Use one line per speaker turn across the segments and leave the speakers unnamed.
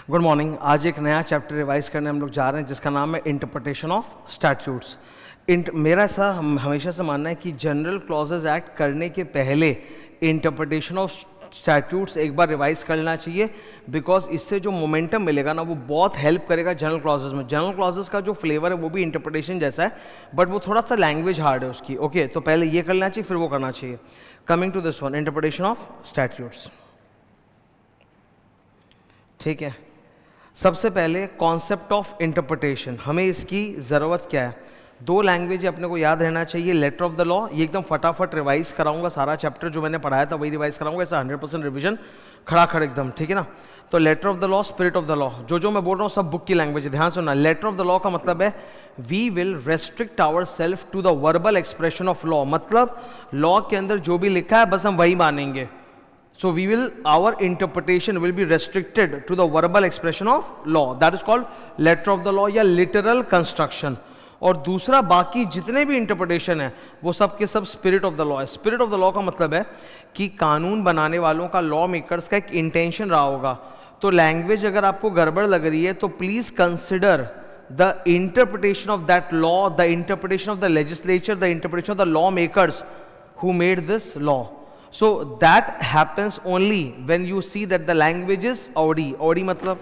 Good morning. आज एक नया चैप्टर रिवाइज करने हम लोग जा रहे हैं जिसका नाम है इंटरप्रिटेशन ऑफ स्टैट्यूट्स। मेरा ऐसा हमेशा से मानना है कि जनरल क्लॉजेज एक्ट करने के पहले इंटरप्रिटेशन ऑफ स्टैट्यूट्स एक बार रिवाइज कर लेना चाहिए, बिकॉज इससे जो मोमेंटम मिलेगा ना वो बहुत हेल्प करेगा जनरल क्लॉजेज में। जनरल क्लॉजेज का जो फ्लेवर है वो भी इंटरप्रिटेशन जैसा है, बट वो थोड़ा सा लैंग्वेज हार्ड है उसकी। ओके, तो पहले ये कर लेना चाहिए फिर वो करना चाहिए। Coming to this one, interpretation of statutes. ठीक है, सबसे पहले कॉन्सेप्ट ऑफ इंटरप्रिटेशन, हमें इसकी ज़रूरत क्या है? दो लैंग्वेज अपने को याद रहना चाहिए। लेटर ऑफ द लॉ, ये एकदम फटाफट रिवाइज कराऊंगा, सारा चैप्टर जो मैंने पढ़ाया था वही रिवाइज कराऊंगा, ऐसा 100% रिविजन खड़ा खड़ एकदम, ठीक है ना। तो letter of the law, spirit of the law, जो मैं बोल रहा हूँ सब बुक की लैंग्वेज है, ध्यान सुनना। लेटर ऑफ द लॉ का मतलब है we will restrict our self to the verbal expression of law, मतलब लॉ के अंदर जो भी लिखा है बस हम वही मानेंगे। So our interpretation will be restricted to the verbal expression of law. That is called letter of the law या literal construction. और दूसरा, बाकी जितने भी इंटरप्रिटेशन है वो सब के सब स्पिरिट ऑफ द लॉ है। स्पिरिट ऑफ द लॉ का मतलब है कि कानून बनाने वालों का, लॉ मेकर्स का एक इंटेंशन रहा होगा। तो लैंग्वेज अगर आपको गड़बड़ लग रही है तो please consider the interpretation of that law, the interpretation of the legislature, the interpretation of the law makers who made this law. So that happens only when you see that the language is Audi. Audi matlab,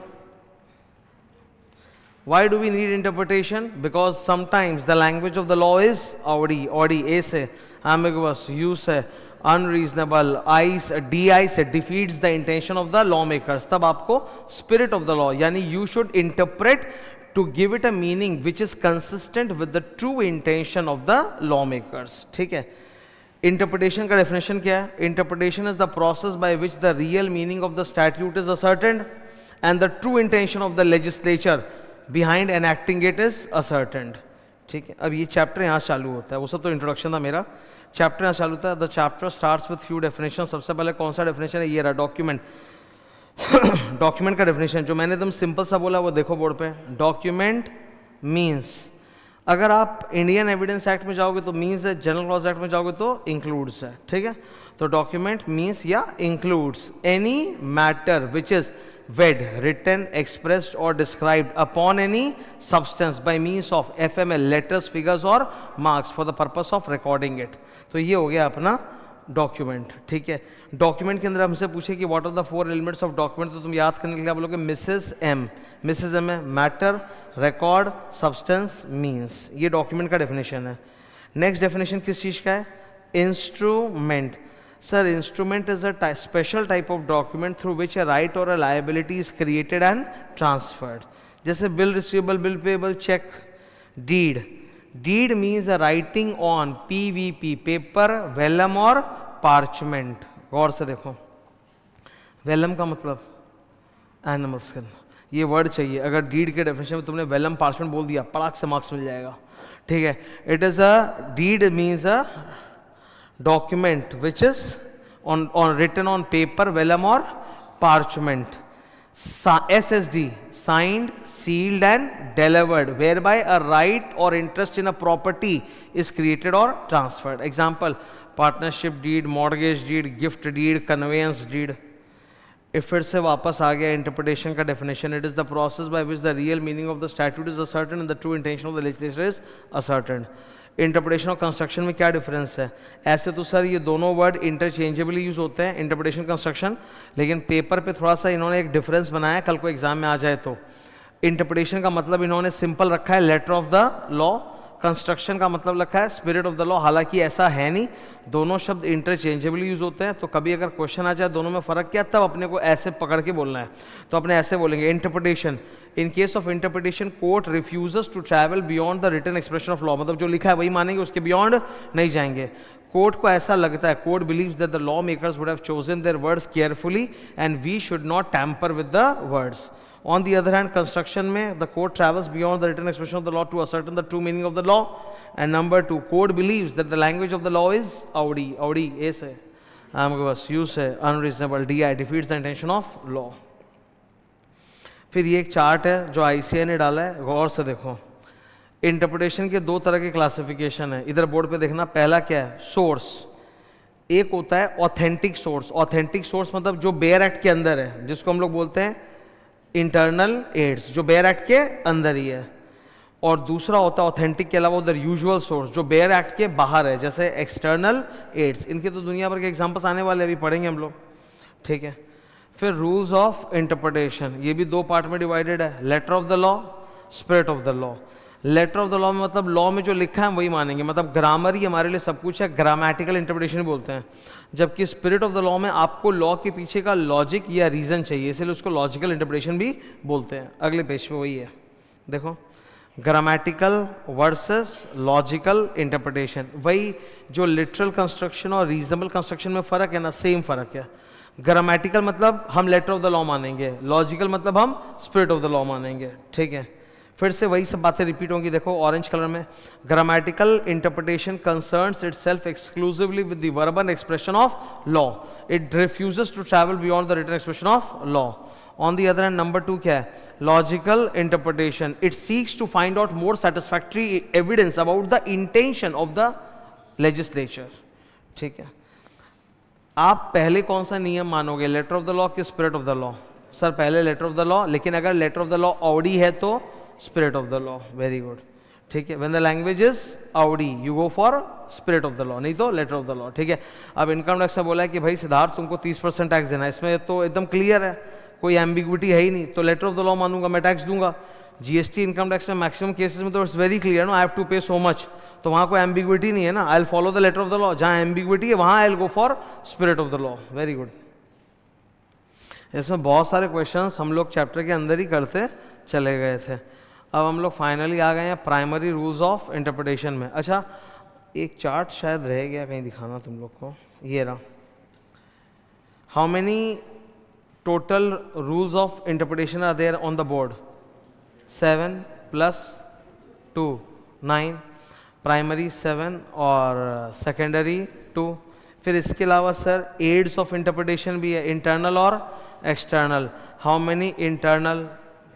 why do we need interpretation? Because sometimes the language of the law is Audi. Audi A से ambiguous, U से unreasonable, I से DI से defeats the intention of the lawmakers. तब आपको spirit of the law यानी you should interpret to give it a meaning which is consistent with the true intention of the lawmakers. ठीक है, interpretation का definition क्या है? Interpretation is the process by which the real meaning of the statute is ascertained and the true intention of the legislature behind enacting it is ascertained. ठीक है, अब ये chapter यहाँ चालू होता है, वो सब तो इंट्रोडक्शन था मेरा। चैप्टर यहाँ चालू होता है, the chapter starts with few definition. सबसे पहले कौन सा डेफिनेशन है? ये रहा, डॉक्यूमेंट। डॉक्यूमेंट का डेफिनेशन जो मैंने एकदम सिंपल सा बोला वो देखो बोर्ड पे। डॉक्यूमेंट मीन्स, अगर आप इंडियन एविडेंस एक्ट में जाओगे तो मीन्स है, जनरल क्लॉज एक्ट में जाओगे तो इंक्लूड्स है। ठीक है, तो डॉक्यूमेंट मीन्स या includes any matter which is वेड, रिटन, एक्सप्रेस्ड और described upon any substance by means of एफएमएल, लेटर्स, फिगर्स और marks for the purpose of recording it. तो ये हो गया अपना डॉक्यूमेंट। ठीक है, डॉक्यूमेंट के अंदर हमसे पूछे कि what are the 4 elements of document, तो तुम याद करने के लिए बोलोगे मिसेस एम। मिसेस एम है मैटर, रिकॉर्ड, सब्सटेंस, मीन्स। ये डॉक्यूमेंट का डेफिनेशन है। नेक्स्ट डेफिनेशन किस चीज़ का है? Instrument. Sir, instrument is a special type of document through which a right और a liability is created and transferred. जैसे bill receivable, bill payable, cheque, deed. Deed means a writing on PVP, paper, Welham और parchment. गौर से देखो, Welham का मतलब animal skin, ये word चाहिए। अगर डीड के डेफिनेशन में तुमने वेलम, पार्चमेंट बोल दिया, पड़ाक से मार्क्स मिल जाएगा। ठीक है, it is a deed means a document which is on written on paper, vellum or parchment. SSD, signed, sealed and delivered, whereby a right or interest in a property is created or transferred. Example, partnership deed, mortgage deed, gift deed, conveyance deed. if फिर से वापस आ गया interpretation का definition, it is the process by which the real meaning of the statute is ascertain and the true intention of the legislature is ascertain. Interpretation और construction में क्या difference है? ऐसे तो सर ये दोनों वर्ड इंटरचेंजेबली यूज होते हैं, इंटरप्रिटेशन, कंस्ट्रक्शन, लेकिन पेपर पे थोड़ा सा इन्होंने एक डिफरेंस बनाया, कल को एग्जाम में आ जाए तो। इंटरप्रिटेशन का मतलब इन्होंने सिंपल रखा है letter of the law, construction का मतलब रखा है स्पिरिट ऑफ द लॉ। हालांकि ऐसा है नहीं, दोनों शब्द इंटरचेंजेबली यूज होते हैं, तो कभी अगर क्वेश्चन आ जाए दोनों में फर्क क्या, तब अपने को ऐसे पकड़ के बोलना है। तो अपने ऐसे बोलेंगे, interpretation, in case of interpretation court refuses to travel beyond the written expression of law, मतलब जो लिखा है वही मानेंगे, उसके बियॉन्ड नहीं जाएंगे। कोर्ट को ऐसा लगता है, court believes that the law makers would have chosen their words carefully and we should not tamper with the words. On the other hand, construction में the court travels beyond the written expression of the law to ascertain the true meaning of the law. And number 2, court believes that the language of the law is Audi. Audi A से, ambiguous, U से, unreasonable, DI defeats the intention of law. फिर ये एक chart है जो ICAI ने डाला है, गौर से देखो। इंटरप्रिटेशन के 2 तरह के क्लासिफिकेशन है, इधर बोर्ड पे देखना। पहला क्या है? सोर्स। एक होता है ऑथेंटिक सोर्स। ऑथेंटिक सोर्स मतलब जो बेयर एक्ट के अंदर है, जिसको हम लोग बोलते हैं इंटरनल एड्स जो बेयर एक्ट के अंदर ही है, और दूसरा होता है ऑथेंटिक के अलावा उधर यूजुअल सोर्स जो बेयर एक्ट के बाहर है, जैसे एक्सटर्नल एड्स। इनके तो दुनिया भर के एग्जांपल्स आने वाले, अभी पढ़ेंगे हम लोग, ठीक है। फिर रूल्स ऑफ इंटरप्रिटेशन, ये भी 2 पार्ट में डिवाइडेड है, letter of the law, spirit of the law. Letter of the law में मतलब लॉ में जो लिखा है हम वही मानेंगे, मतलब ग्रामर ही हमारे लिए सब कुछ है, ग्रामेटिकल इंटरप्रिटेशन बोलते हैं। जबकि स्पिरिट ऑफ द लॉ में आपको लॉ के पीछे का लॉजिक या रीजन चाहिए, इसलिए उसको लॉजिकल इंटरप्रिटेशन भी बोलते हैं। अगले पेज पे वही है, देखो, ग्रामेटिकल वर्सेस लॉजिकल इंटरप्रिटेशन। वही जो लिटरल कंस्ट्रक्शन और रीजनेबल कंस्ट्रक्शन में फ़र्क है ना, सेम फ़र्क है। ग्रामेटिकल मतलब हम लेटर ऑफ द लॉ मानेंगे, लॉजिकल मतलब हम स्पिरिट ऑफ द लॉ मानेंगे, ठीक है। फिर से वही सब बातें रिपीट होंगी, देखो ऑरेंज कलर में, grammatical interpretation concerns itself exclusively with the verbal expression of law, it refuses to travel beyond the written expression of law. On the other hand number 2 क्या है, logical interpretation, it seeks to find out more satisfactory evidence about the intention of the legislature, ठीक है। आप पहले कौन सा नियम मानोगे, लेटर ऑफ द लॉ कि spirit of the law? Sir पहले लेटर ऑफ द लॉ, लेकिन अगर letter of the law odd है तो spirit of the law, very good, ठीक है। When the language is odd you go for spirit of the law, नहीं तो letter of the law, ठीक है। अब इनकम टैक्स में बोला है कि भाई सिद्धार्थ तुमको 30% टैक्स देना है, इसमें तो एकदम क्लियर है, कोई एम्बिग्विटी है ही नहीं, तो लेटर ऑफ द लॉ मानूंगा, मैं टैक्स दूंगा। जीएसटी इनकम टैक्स में मैक्सिमम केसेस में तो it's very clear, no I have to pay so much, तो वहाँ कोई एम्बिग्विटी नहीं है ना, I will follow the letter of the law. जहाँ एम्बिग्विटी है वहाँ I will go for spirit of the law, very good. इसमें बहुत सारे क्वेश्चंस हम लोग चैप्टर के अंदर ही करते चले गए थे। अब हम लोग फाइनली आ गए हैं प्राइमरी रूल्स ऑफ इंटरप्रिटेशन में। अच्छा, एक चार्ट शायद रह गया कहीं दिखाना तुम लोग को, ये रहा। How many total rules of interpretation are there on the board? 7 + 2 9, primary 7 और सेकेंडरी 2। फिर इसके अलावा सर एड्स ऑफ इंटरप्रिटेशन भी है, इंटरनल और external. How many internal?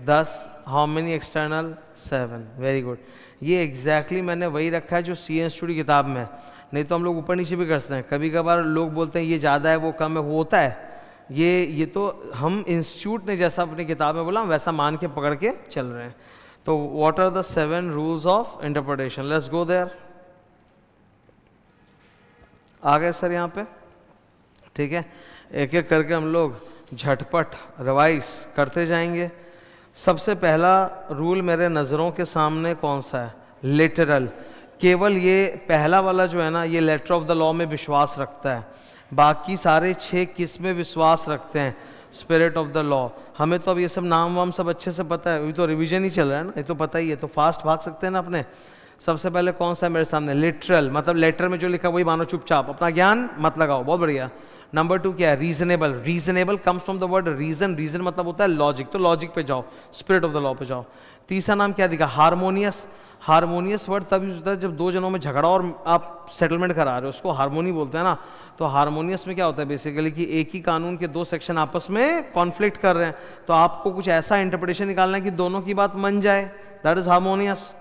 10। How many external? 7, very good. ये एग्जैक्टली मैंने वही रखा है जो सी एन स्टूडी किताब में, नहीं तो हम लोग ऊपर नीचे भी कर सकते हैं। कभी कभार लोग बोलते हैं ये ज़्यादा है वो कम है, वो होता है, ये तो हम इंस्टीट्यूट ने जैसा अपनी किताब में बोला वैसा मान के पकड़ के चल रहे हैं। तो what are the 7 rules of interpretation? Let's go there. आ गए सर यहाँ पे, ठीक है। एक एक करके हम लोग झटपट रिवाइज करते जाएंगे। सबसे पहला रूल मेरे नज़रों के सामने कौन सा है? लिटरल। केवल ये पहला वाला जो है ना, ये लेटर ऑफ द लॉ में विश्वास रखता है, बाकी सारे 6 किस में विश्वास रखते हैं? Spirit of the law. हमें तो अब ये सब नाम वाम सब अच्छे से पता है, अभी तो रिवीजन ही चल रहा है ना, ये तो पता ही है, तो फास्ट भाग सकते हैं ना अपने। सबसे पहले कौन सा है मेरे सामने? लिटरल, मतलब लेटर में जो लिखा वही मानो चुपचाप, अपना ज्ञान मत लगाओ, बहुत बढ़िया। नंबर 2 क्या है? Reasonable. Reasonable comes from the word reason, reason मतलब होता है लॉजिक, तो लॉजिक पे जाओ, स्पिरिट ऑफ द लॉ पे जाओ। तीसरा नाम क्या दिखा? हारमोनियस। हारमोनियस वर्ड तभी होता है जब दो जनों में झगड़ा और आप सेटलमेंट करा रहे हो, उसको हारमोनी बोलते हैं ना। तो हारमोनियस में क्या होता है बेसिकली कि एक ही कानून के 2 सेक्शन आपस में कॉन्फ्लिक्ट कर रहे हैं, तो आपको कुछ ऐसा इंटरप्रिटेशन निकालना है कि दोनों की बात मान जाए, दैट इज हारमोनियस।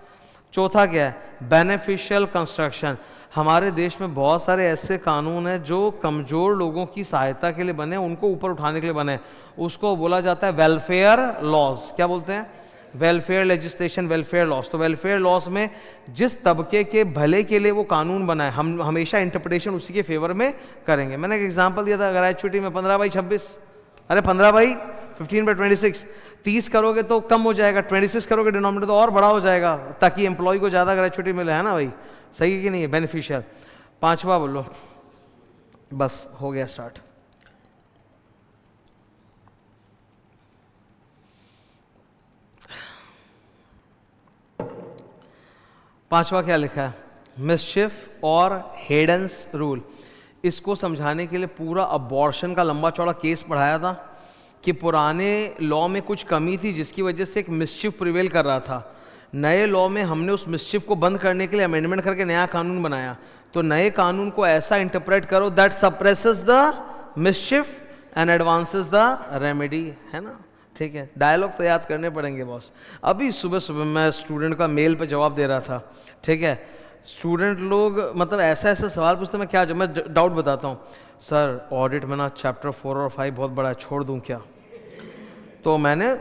चौथा क्या है? Beneficial construction. हमारे देश में बहुत सारे ऐसे कानून हैं जो कमज़ोर लोगों की सहायता के लिए बने, उनको ऊपर उठाने के लिए बने, उसको बोला जाता है वेलफेयर लॉज। क्या बोलते हैं? Welfare legislation, welfare laws. तो वेलफेयर लॉज में जिस तबके के भले के लिए वो कानून बना है, हम हमेशा इंटरप्रिटेशन उसी के फेवर में करेंगे। मैंने एक एग्जांपल दिया था ग्रेचुइटी में 15/26, अरे 15/26, 30 करोगे तो कम हो जाएगा, 26 करोगे डिनोमिनेटर तो और बड़ा हो जाएगा, ताकि एम्प्लॉय को ज़्यादा ग्रेचुइटी मिले, है ना भाई? सही है कि नहीं है? बेनिफिशियल। 5वां बोलो, बस हो गया स्टार्ट। पांचवा क्या लिखा है? मिसचिफ और हेडन्स रूल। इसको समझाने के लिए पूरा अबॉर्शन का लंबा चौड़ा केस पढ़ाया था कि पुराने लॉ में कुछ कमी थी जिसकी वजह से एक मिसचिफ प्रिवेल कर रहा था। नए लॉ में हमने उस मिसचिफ को बंद करने के लिए अमेंडमेंट करके नया कानून बनाया। तो नए कानून को ऐसा इंटरप्रेट करो that suppresses the मिसचिफ and advances the remedy, है ना? ठीक है, डायलॉग तो याद करने पड़ेंगे बॉस। अभी सुबह सुबह मैं स्टूडेंट का मेल पे जवाब दे रहा था, ठीक है। स्टूडेंट लोग मतलब ऐसा ऐसा सवाल पूछते, मैं क्या मैं डाउट बताता हूँ, सर ऑडिट में ना चैप्टर 4 और 5 बहुत बड़ा है, छोड़ दूँ क्या? तो मैंने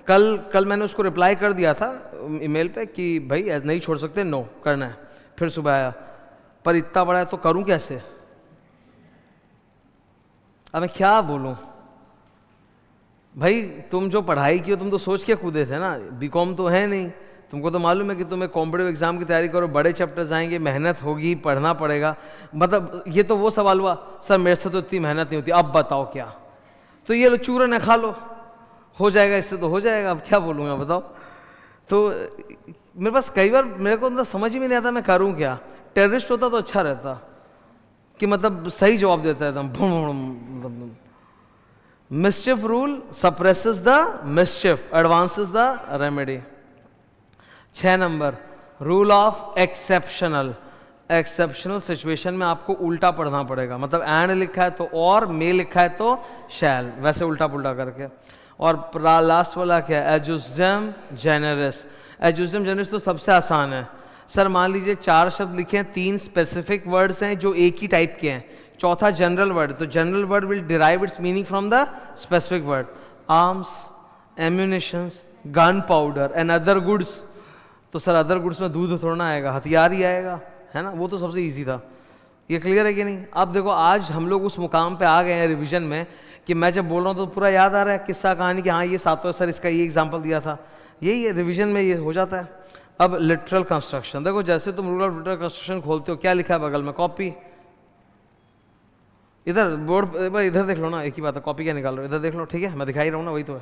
कल मैंने उसको रिप्लाई कर दिया था ईमेल पे कि भाई नहीं छोड़ सकते, नो करना है। फिर सुबह आया, पर इतना बड़ा है तो करूं कैसे? अब मैं क्या बोलूं भाई, तुम जो पढ़ाई की हो तुम तो सोच के कूदे थे ना, बीकॉम तो है नहीं, तुमको तो मालूम है कि तुम्हें कॉम्पिटिटिव एग्जाम की तैयारी करो, बड़े चैप्टर्स आएंगे, मेहनत होगी, पढ़ना पड़ेगा। मतलब ये तो वो सवाल हुआ, सर मेरे से तो इतनी मेहनत नहीं होती, अब बताओ क्या? तो ये लो चूरन है, खा लो, हो जाएगा, इससे तो हो जाएगा, अब क्या बोलूँगा बताओ। तो मेरे पास कई बार मेरे को अंदर समझ ही नहीं आता मैं करूँ क्या। टेररिस्ट होता तो अच्छा रहता कि मतलब सही जवाब देता है एकदम। Mischief rule suppresses the mischief, advances the remedy. 6 number, rule of exceptional. Exceptional situation में आपको उल्टा पढ़ना पड़ेगा, मतलब एंड लिखा है तो और, मे लिखा है तो शैल, वैसे उल्टा पुल्टा करके। और लास्ट वाला क्या है? एजुस्डम जेनरिस। एजुस्डम जेनरिस तो सबसे आसान है। सर मान लीजिए 4 शब्द लिखे हैं, 3 स्पेसिफिक वर्ड्स हैं जो एक ही टाइप के हैं, चौथा जनरल वर्ड, तो general word will derive it's meaning from the specific word. Arms, ammunitions, gun powder and other goods. तो सर अदर गुड्स में दूध थोड़ा ना आएगा, हथियार ही आएगा, है ना? वो तो सबसे इजी था। ये क्लियर है कि नहीं? अब देखो आज हम लोग उस मुकाम पे आ गए हैं रिवीजन में कि मैं जब बोल रहा हूँ तो पूरा याद आ रहा है किस्सा कहानी कि हाँ ये सातों सर इसका ये एग्जाम्पल दिया था, यही रिवीजन में ये हो जाता है। अब लिटरल कंस्ट्रक्शन देखो, जैसे तुम रूल ऑफ लिटरल कंस्ट्रक्शन खोलते हो, क्या लिखा है बगल में? कॉपी। इधर बोर्ड इधर देख लो ना, एक ही बात है, कॉपी क्या निकाल रहे हो? इधर देख लो, ठीक है, मैं दिखा ही रहा हूँ ना, वही तो है,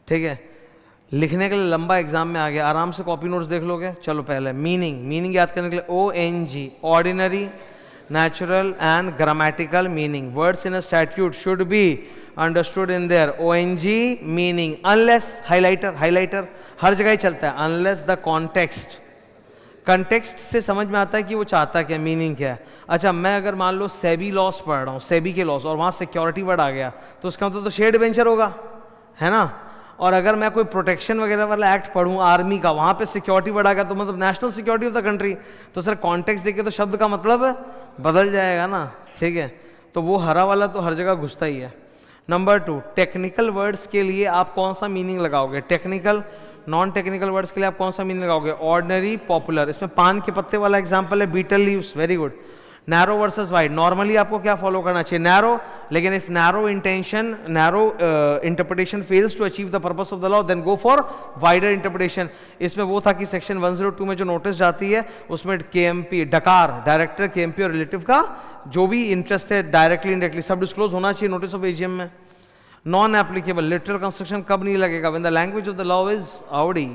ठीक है। लिखने के लिए लंबा एग्जाम में आ गया, आराम से कॉपी नोट्स देख लोगे। चलो पहले मीनिंग याद करने के लिए ONG, ordinary, natural and grammatical meaning. Words in a statute should be understood in their ONG meaning unless, highlighter हर जगह ही चलता है, अनलेस द कॉन्टेक्स्ट। कंटेक्स्ट से समझ में आता है कि वो चाहता क्या, मीनिंग क्या है। अच्छा, मैं अगर मान लो सेबी लॉस पढ़ रहा हूँ, सेबी के लॉस, और वहाँ सिक्योरिटी वर्ड आ गया, तो उसका मतलब तो शेयर डिबेंचर होगा, है ना? और अगर मैं कोई प्रोटेक्शन वगैरह वाला एक्ट पढ़ूँ आर्मी का, वहाँ पे सिक्योरिटी वर्ड आ गया, तो मतलब national security of the country, तो सर कॉन्टेक्स्ट देखे तो शब्द का मतलब बदल जाएगा ना, ठीक है। तो वो हरा वाला तो हर जगह घुसता ही है। नंबर 2, टेक्निकल वर्ड्स के लिए आप कौन सा मीनिंग लगाओगे? टेक्निकल, नॉन टेक्निकल वर्ड्स के लिए आप कौन सा मीनिंग लगाओगे? Ordinary, popular. इसमें पान के पत्ते वाला एग्जांपल है, betel leaves, very good. Narrow versus wide, normally आपको क्या फॉलो करना चाहिए? नैरो, लेकिन if narrow interpretation fails to achieve the purpose of the law, then go for wider interpretation. इसमें वो था कि सेक्शन 102 में जो नोटिस जाती है उसमें KMP, डकार, डायरेक्टर, KMP और रिलेटिव का जो भी इंटरेस्ट है डायरेक्टली इनडायरेक्टली सब डिस्क्लोज होना चाहिए नोटिस ऑफ AGM में। नॉन एप्लीकेबल, लिटरल कंस्ट्रक्शन कब नहीं लगेगा? When the language of the law is आउडी,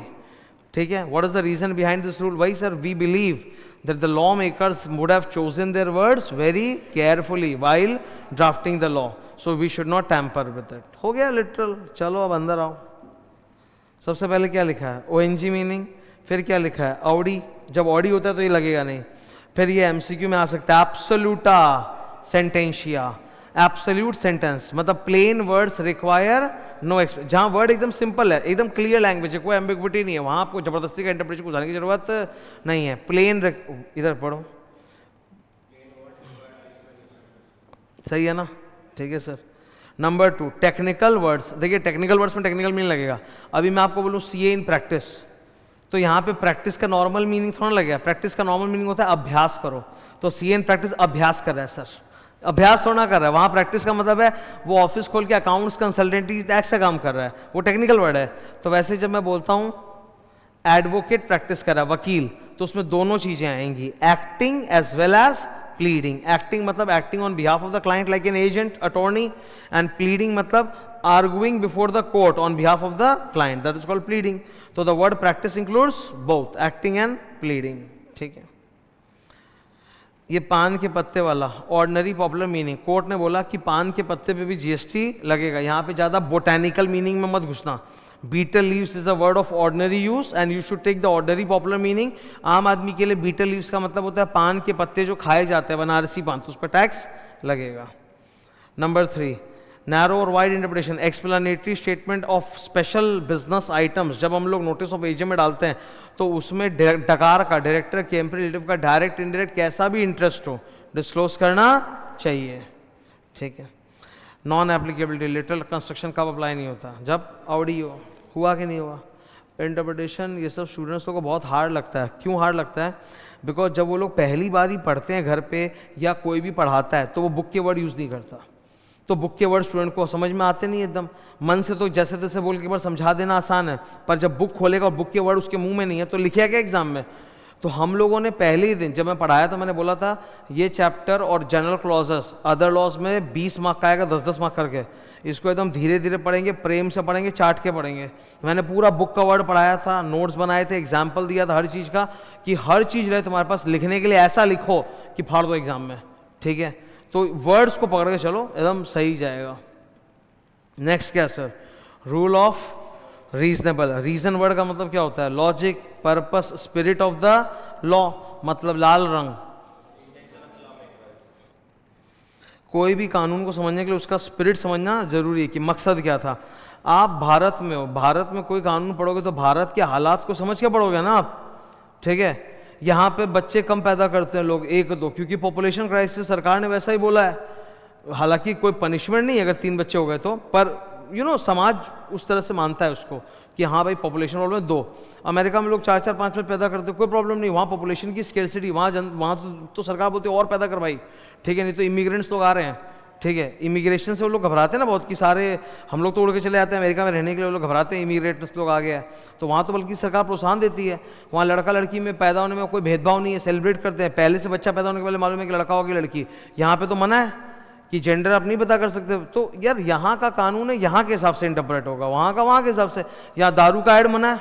ठीक है। What is the reason behind this rule? वही sir, we believe that the lawmakers would have chosen their words very carefully while drafting the law, so we should not tamper with it. हो गया literal. चलो अब अंदर आओ। सबसे पहले क्या लिखा है? ONG meaning. फिर क्या लिखा है? ऑडी। जब ऑडी होता है तो ये लगेगा नहीं। फिर ये MCQ में आ सकता है, एब्सोल्यूटा सेंटेंशिया, एब्सोल्यूट सेंटेंस, मतलब plain words require no expression. जहाँ वर्ड एकदम सिंपल है, एकदम क्लियर लैंग्वेज है, कोई एम्बिग्विटी नहीं है, वहाँ आपको जबरदस्ती का इंटरप्रिटेशन को जाने की जरूरत नहीं है। प्लेन, इधर पढ़ो, सही है ना? ठीक है सर। Number 2, technical words. देखिए टेक्निकल वर्ड्स में टेक्निकल मीनिंग लगेगा। अभी मैं आपको बोलूँ CA इन प्रैक्टिस, तो यहाँ पे प्रैक्टिस का नॉर्मल मीनिंग थोड़ा लगेगा। प्रैक्टिस का नॉर्मल मीनिंग होता है अभ्यास करो, तो CA इन प्रैक्टिस अभ्यास कर रहा है सर, अभ्यास थोड़ा कर रहा है। वहाँ प्रैक्टिस का मतलब है वो ऑफिस खोल के अकाउंट्स, कंसल्टेंटी, टैक्स का काम कर रहा है, वो टेक्निकल वर्ड है। तो वैसे जब मैं बोलता हूँ एडवोकेट प्रैक्टिस कर रहा है, वकील, तो उसमें दोनों चीजें आएंगी, acting as well as pleading. Acting मतलब acting on behalf of the client like an agent, attorney, and pleading मतलब arguing before the court on behalf of the client, that is called pleading. So the word practice includes both acting and pleading, ठीक है। ये पान के पत्ते वाला ordinary popular meaning, court ने बोला कि पान के पत्ते पे भी GST लगेगा। यहाँ पे ज्यादा बोटैनिकल मीनिंग में मत घुसना। Betel leaves is a word of ordinary use and you should take the ordinary popular meaning. आम आदमी के लिए बीटल लीव्स का मतलब होता है पान के पत्ते जो खाए जाते हैं, बनारसी पान, तो उस पर टैक्स लगेगा। नंबर 3, नैरो और wide interpretation, explanatory statement of special business items. जब हम लोग नोटिस ऑफ AGM में डालते हैं तो उसमें डकार का, डायरेक्टर, KMP, रिलेटिव का डायरेक्ट इनडायरेक्ट कैसा भी इंटरेस्ट हो डिस्क्लोज करना चाहिए, ठीक है। नॉन एप्लीकेबिलिटी, लिटरल कंस्ट्रक्शन कब अप्लाई नहीं होता? जब ऑडी हो, हुआ कि नहीं हुआ? इंटरप्रिटेशन ये सब स्टूडेंट्स लोग को बहुत हार्ड लगता है। क्यों हार्ड लगता है? बिकॉज जब वो लोग पहली बार ही पढ़ते हैं घर पे या कोई भी पढ़ाता है तो वो बुक के वर्ड यूज़ नहीं करता, तो बुक के वर्ड स्टूडेंट को समझ में आते नहीं एकदम। मन से तो जैसे तैसे बोल के बार समझा देना आसान है, पर जब बुक खोलेगा और बुक के वर्ड उसके मुंह में नहीं है तो लिखेगा क्या एग्जाम में? तो हम लोगों ने पहले ही दिन जब मैं पढ़ाया था मैंने बोला था ये चैप्टर और जनरल क्लॉजेस अदर लॉज में 20 मार्क का आएगा, 10-10 मार्क करके। इसको एकदम धीरे धीरे पढ़ेंगे, प्रेम से पढ़ेंगे, चाट के पढ़ेंगे। मैंने पूरा बुक का वर्ड पढ़ाया था, नोट्स बनाए थे, एग्जाम्पल दिया था हर चीज़ का कि हर चीज़ रहे तुम्हारे पास लिखने के लिए, ऐसा लिखो कि फाड़ दो एग्जाम में। ठीक है, तो वर्ड्स को पकड़ के चलो, एकदम सही जाएगा। नेक्स्ट क्या sir? Rule of reasonable. Reason word का मतलब क्या होता है? Logic, purpose, spirit of the law, मतलब लाल रंग। कोई भी कानून को समझने के लिए उसका स्पिरिट समझना जरूरी है कि मकसद क्या था। आप भारत में हो, भारत में कोई कानून पढ़ोगे तो भारत के हालात को समझ के पढ़ोगे ना आप। ठीक है, यहाँ पे बच्चे कम पैदा करते हैं लोग, 1-2, क्योंकि पॉपुलेशन क्राइसिस सरकार ने वैसा ही बोला है। हालांकि कोई पनिशमेंट नहीं अगर 3 बच्चे हो गए तो, पर समाज उस तरह से मानता है उसको कि हाँ भाई पॉपुलेशन प्रॉब्लम है 2। अमेरिका में लोग 4-4, 5-5 पैदा करते हैं, कोई प्रॉब्लम नहीं, वहाँ पॉपुलेशन की स्केर्सिटी, वहाँ तो सरकार बोलती है और पैदा कर भाई। ठीक है, नहीं तो इमिग्रेंट्स लोग आ रहे हैं। ठीक है, इमिग्रेशन से वो लोग घबराते हैं ना बहुत कि सारे हम लोग तो उड़ के चले जाते हैं अमेरिका में रहने के लिए, वो लोग घबराते हैं इमिग्रेंट्स लोग आ गए हैं। तो वहाँ तो बल्कि सरकार प्रोत्साहन देती है, वहाँ लड़का लड़की में पैदा होने में कोई भेदभाव नहीं है, सेलिब्रेट करते हैं। पहले से बच्चा पैदा होने के पहले मालूम है कि लड़का हो कि लड़की। यहाँ पे तो मना है कि जेंडर आप नहीं पता कर सकते। तो यार यहाँ का कानून है, यहाँ के हिसाब से इंटरप्रेट होगा, वहाँ का वहाँ के हिसाब से। यहाँ दारू का ऐड मना है,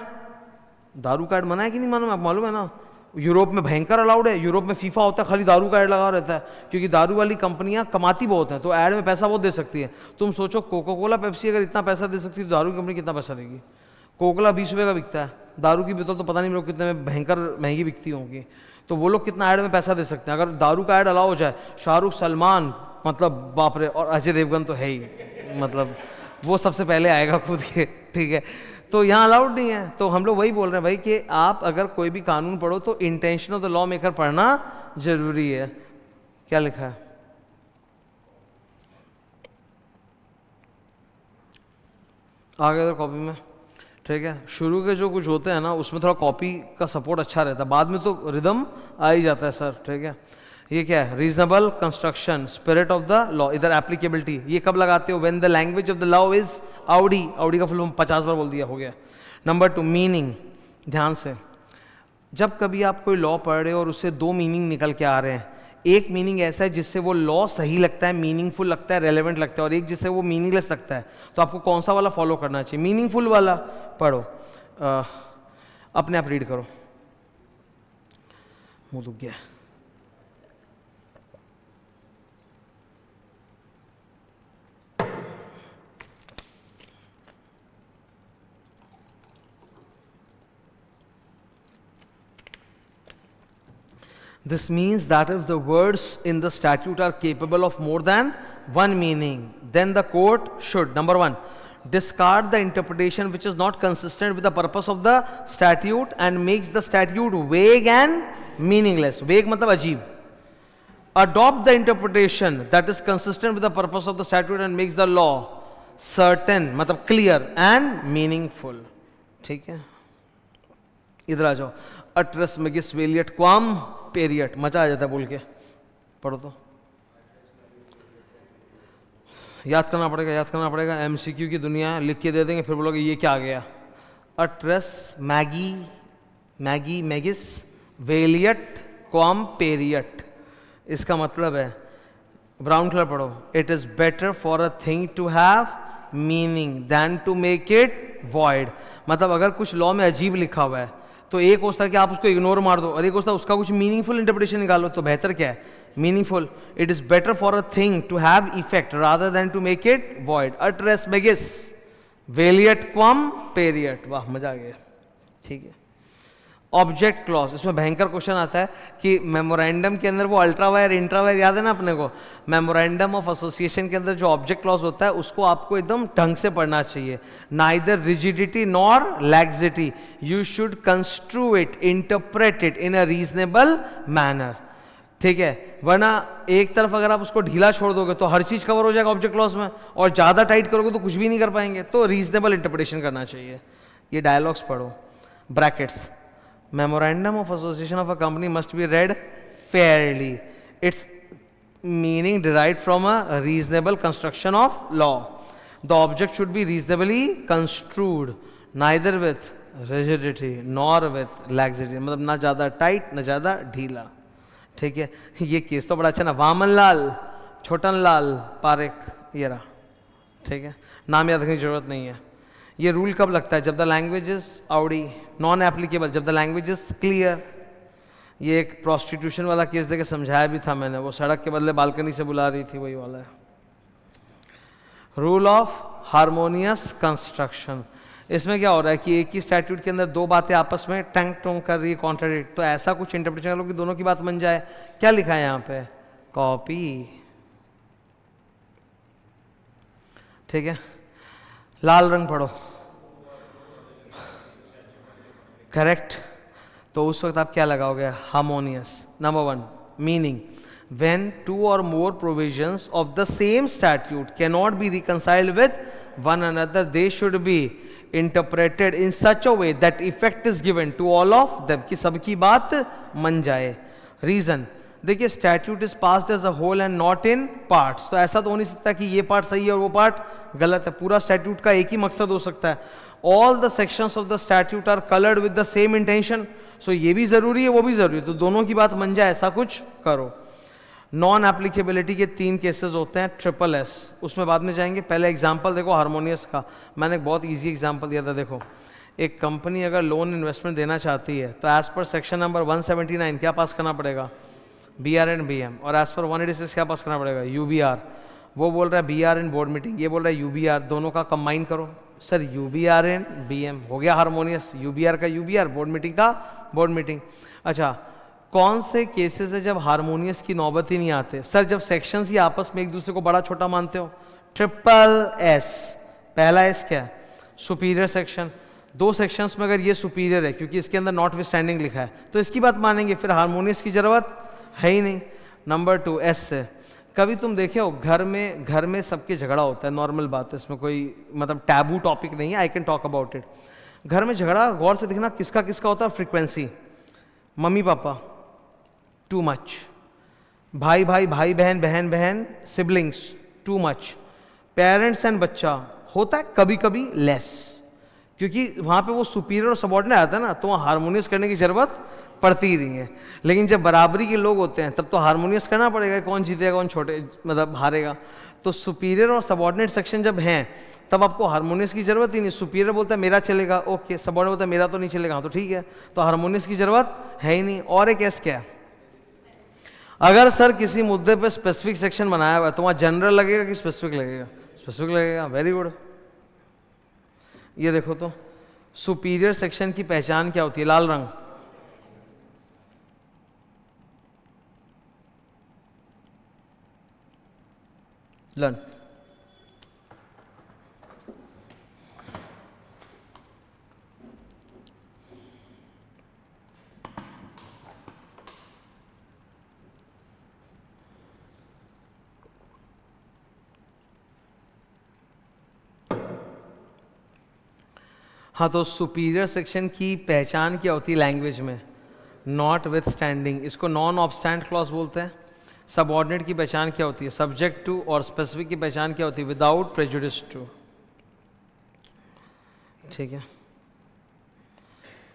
दारू का ऐड मना है कि नहीं मालूम? आप मालूम है ना, यूरोप में भयंकर अलाउड है। यूरोप में फीफा होता है, खाली दारू का ऐड लगा रहता है, क्योंकि दारू वाली कंपनियां कमाती बहुत हैं, तो ऐड में पैसा बहुत दे सकती है। तुम सोचो कोका कोला पेप्सी अगर इतना पैसा दे सकती है तो दारू की कंपनी कितना पैसा देगी? कोका कोला 20 रुपये का बिकता है, दारू की बोतल तो पता नहीं लोग कितने में भयंकर महंगी बिकती होंगी। तो वो लोग कितना ऐड में पैसा दे सकते हैं। अगर दारू का ऐड अलाउ हो जाए, शाहरुख, सलमान, मतलब बाप रे, और अजय देवगन तो है ही, मतलब वो सबसे पहले आएगा खुद के। ठीक है, तो यहाँ अलाउड नहीं है। तो हम लोग वही बोल रहे हैं भाई कि आप अगर कोई भी कानून पढ़ो तो intention of the law maker पढ़ना जरूरी है। क्या लिखा है? आगे इधर कॉपी में। ठीक है, शुरू के जो कुछ होते हैं ना उसमें थोड़ा कॉपी का सपोर्ट अच्छा रहता है, बाद में तो रिदम आ ही जाता है सर। ठीक है, ये क्या है? Reasonable construction, spirit of the law, इधर एप्लीकेबिलिटी। ये कब लगाते हो? When the language of the law is Audi. Audi का फुल 50 बार बोल दिया, हो गया। Number 2, meaning. ध्यान से, जब कभी आप कोई लॉ पढ़ रहे हो और उससे 2 मीनिंग निकल के आ रहे हैं, एक मीनिंग ऐसा है जिससे वो लॉ सही लगता है, मीनिंगफुल लगता है, रेलेवेंट लगता है, और एक जिससे वो मीनिंगलेस लगता है, तो आपको कौन सा वाला फॉलो करना चाहिए? मीनिंगफुल वाला पढ़ो। अपने आप रीड करो, मुंह दुख गया। This means that if the words in the statute are capable of more than one meaning, then the court should, number 1, discard the interpretation which is not consistent with the purpose of the statute and makes the statute vague and meaningless. Vague मतलब अजीब. Adopt the interpretation that is consistent with the purpose of the statute and makes the law certain मतलब clear and meaningful. ठीक है, इधर आ जाओ। Atres magis veliat quam पेरियट, मजा आ जाता है बोल के। पढ़ो तो, याद करना पड़ेगा, याद करना पड़ेगा। एमसीक्यू की दुनिया, लिख के दे देंगे फिर बोलोगे ये क्या आ गया। अट्रस मैगी मैगी मैगिस वेलियट क्वाम पेरियट, इसका मतलब है, ब्राउन कलर पढ़ो, it is better for a thing to have meaning than to make it void. मतलब अगर कुछ लॉ में अजीब लिखा हुआ है तो एक हो सकता है कि आप उसको इग्नोर मार दो, और एक हो सकता है उसका कुछ मीनिंगफुल इंटरप्रिटेशन निकालो। तो बेहतर क्या है? Meaningful. It is better for a thing to have effect rather than to make it void. अट रेस मेगिस वेलियट क्वम पेरियट। वाह, मजा आ गया। ठीक है, ऑब्जेक्ट क्लॉज, इसमें भयंकर क्वेश्चन आता है कि मेमोरेंडम के अंदर वो अल्ट्रा वायर इंट्रा वायर याद है ना अपने को, मेमोरेंडम ऑफ एसोसिएशन के अंदर जो ऑब्जेक्ट क्लॉज होता है उसको आपको एकदम ढंग से पढ़ना चाहिए। Neither rigidity nor laxity, you should construe it, interpret it in a reasonable manner. ठीक है, वरना एक तरफ अगर आप उसको ढीला छोड़ दोगे तो हर चीज कवर हो जाएगा ऑब्जेक्ट क्लॉज में, और ज्यादा टाइट करोगे तो कुछ भी नहीं कर पाएंगे। तो रीजनेबल इंटरप्रिटेशन करना चाहिए। ये डायलॉग्स पढ़ो, brackets, memorandum of association of a company must be red Fairlie, it's meaning derived from a reasonable construction of law, the object should be reasonably construed, neither with rigidity nor with laxity, मतलब ना ज़्यादा tight ना ज़्यादा ढीला, ठीक है। ये case तो बड़ा अच्छा ना, वामन लाल छोटन लाल पारेख, ये रहा, ठीक है, नाम याद रखने की जरूरत नहीं है। ये रूल कब लगता है? जब the language is Audi, non applicable जब द लैंग्वेज इज क्लियर। ये एक प्रोस्टिट्यूशन वाला केस देके समझाया भी था मैंने, वो सड़क के बदले बालकनी से बुला रही थी, वही वाला है। रूल ऑफ हार्मोनियस कंस्ट्रक्शन, इसमें क्या हो रहा है कि एक ही स्टैट्यूट के अंदर दो बातें आपस में टंग टोंग कर रही है, कॉन्ट्राडिक्ट, तो ऐसा कुछ इंटरप्रिटेशन करो कि दोनों की बात बन जाए। क्या लिखा है यहाँ पे? कॉपी, ठीक है। लाल रंग पढ़ो, करेक्ट। तो उस वक्त आप क्या लगाओगे? Harmonious. Number 1 meaning, when two or more provisions of the same statute cannot be reconciled with one another, they should be interpreted in such a way that effect is given to all of them, कि सबकी बात मन जाए। Reason देखिए, statute is passed as a whole and not in parts, तो ऐसा तो हो नहीं सकता कि ये पार्ट सही है और वो पार्ट गलत है। पूरा स्टैट्यूट का एक ही मकसद हो सकता है। All the sections of the statute are coloured with the same intention, so ये भी जरूरी है वो भी जरूरी है, तो दोनों की बात मन जाए, ऐसा कुछ करो। नॉन एप्लीकेबिलिटी के 3 केसेस होते हैं, ट्रिपल एस, उसमें बाद में जाएंगे। पहले एग्जांपल देखो हार्मोनियस का, मैंने एक बहुत इजी एग्जांपल दिया था। देखो, एक कंपनी अगर लोन इन्वेस्टमेंट देना चाहती है तो एज पर सेक्शन नंबर 179 क्या पास करना पड़ेगा? BR एंड BM, और एज पर 186 क्या पास करना पड़ेगा? UBR। वो बोल रहा है BR इन बोर्ड मीटिंग, ये बोल रहा है UBR, दोनों का कंबाइन करो। सर UBR इन BM हो गया हार्मोनियस, UBR का UBR, बोर्ड मीटिंग का बोर्ड मीटिंग। अच्छा, कौन से केसेस है जब हार्मोनियस की नौबत ही नहीं आते? सर जब सेक्शंस ही आपस में एक दूसरे को बड़ा छोटा मानते हो। ट्रिपल एस, पहला एस क्या है? Superior section. 2 सेक्शंस में अगर ये सुपीरियर है क्योंकि इसके अंदर नॉट विस्टैंडिंग लिखा है, तो इसकी बात मानेंगे, फिर हार्मोनियस की जरूरत है ही नहीं। नंबर 2 एस से, कभी तुम देखे हो घर में सबके झगड़ा होता है, नॉर्मल बात है, इसमें कोई मतलब टैबू टॉपिक नहीं है, I can talk about it. घर में झगड़ा गौर से देखना किसका किसका होता है, frequency, mummy papa too much, भाई भाई भाई बहन बहन बहन siblings too much, parents and बच्चा होता है कभी कभी लेस, क्योंकि वहाँ पे वो सुपीरियर और सबॉर्डिनेट आता है ना, तो वहाँ हार्मोनियस करने की जरूरत पड़ती ही नहीं है। लेकिन जब बराबरी के लोग होते हैं तब तो हार्मोनियस करना पड़ेगा, कौन जीतेगा कौन छोटे मतलब हारेगा। तो सुपीरियर और सबॉर्डिनेट सेक्शन जब हैं तब आपको हार्मोनियस की जरूरत ही नहीं। सुपीरियर बोलता है मेरा चलेगा, ओके, सबॉर्डिनेट बोलता है मेरा तो नहीं चलेगा, हाँ तो ठीक है, तो हार्मोनियस की जरूरत है ही नहीं। और एक एस क्या है, अगर सर किसी मुद्दे पे स्पेसिफिक सेक्शन बनाया हुआ है तो वहाँ जनरल लगेगा कि स्पेसिफिक लगेगा? स्पेसिफिक लगेगा, वेरी गुड। ये देखो तो सुपीरियर सेक्शन की पहचान क्या होती है? लाल रंग, लर्न। हाँ, तो सुपीरियर सेक्शन की पहचान क्या होती है लैंग्वेज में? नॉट विथ स्टैंडिंग, इसको नॉन ऑब्स्टैंड क्लॉज बोलते हैं। सबऑर्डिनेट की पहचान क्या होती है? सब्जेक्ट टू, और स्पेसिफिक की पहचान क्या होती है? विदाउट प्रेजुडिस टू, ठीक है।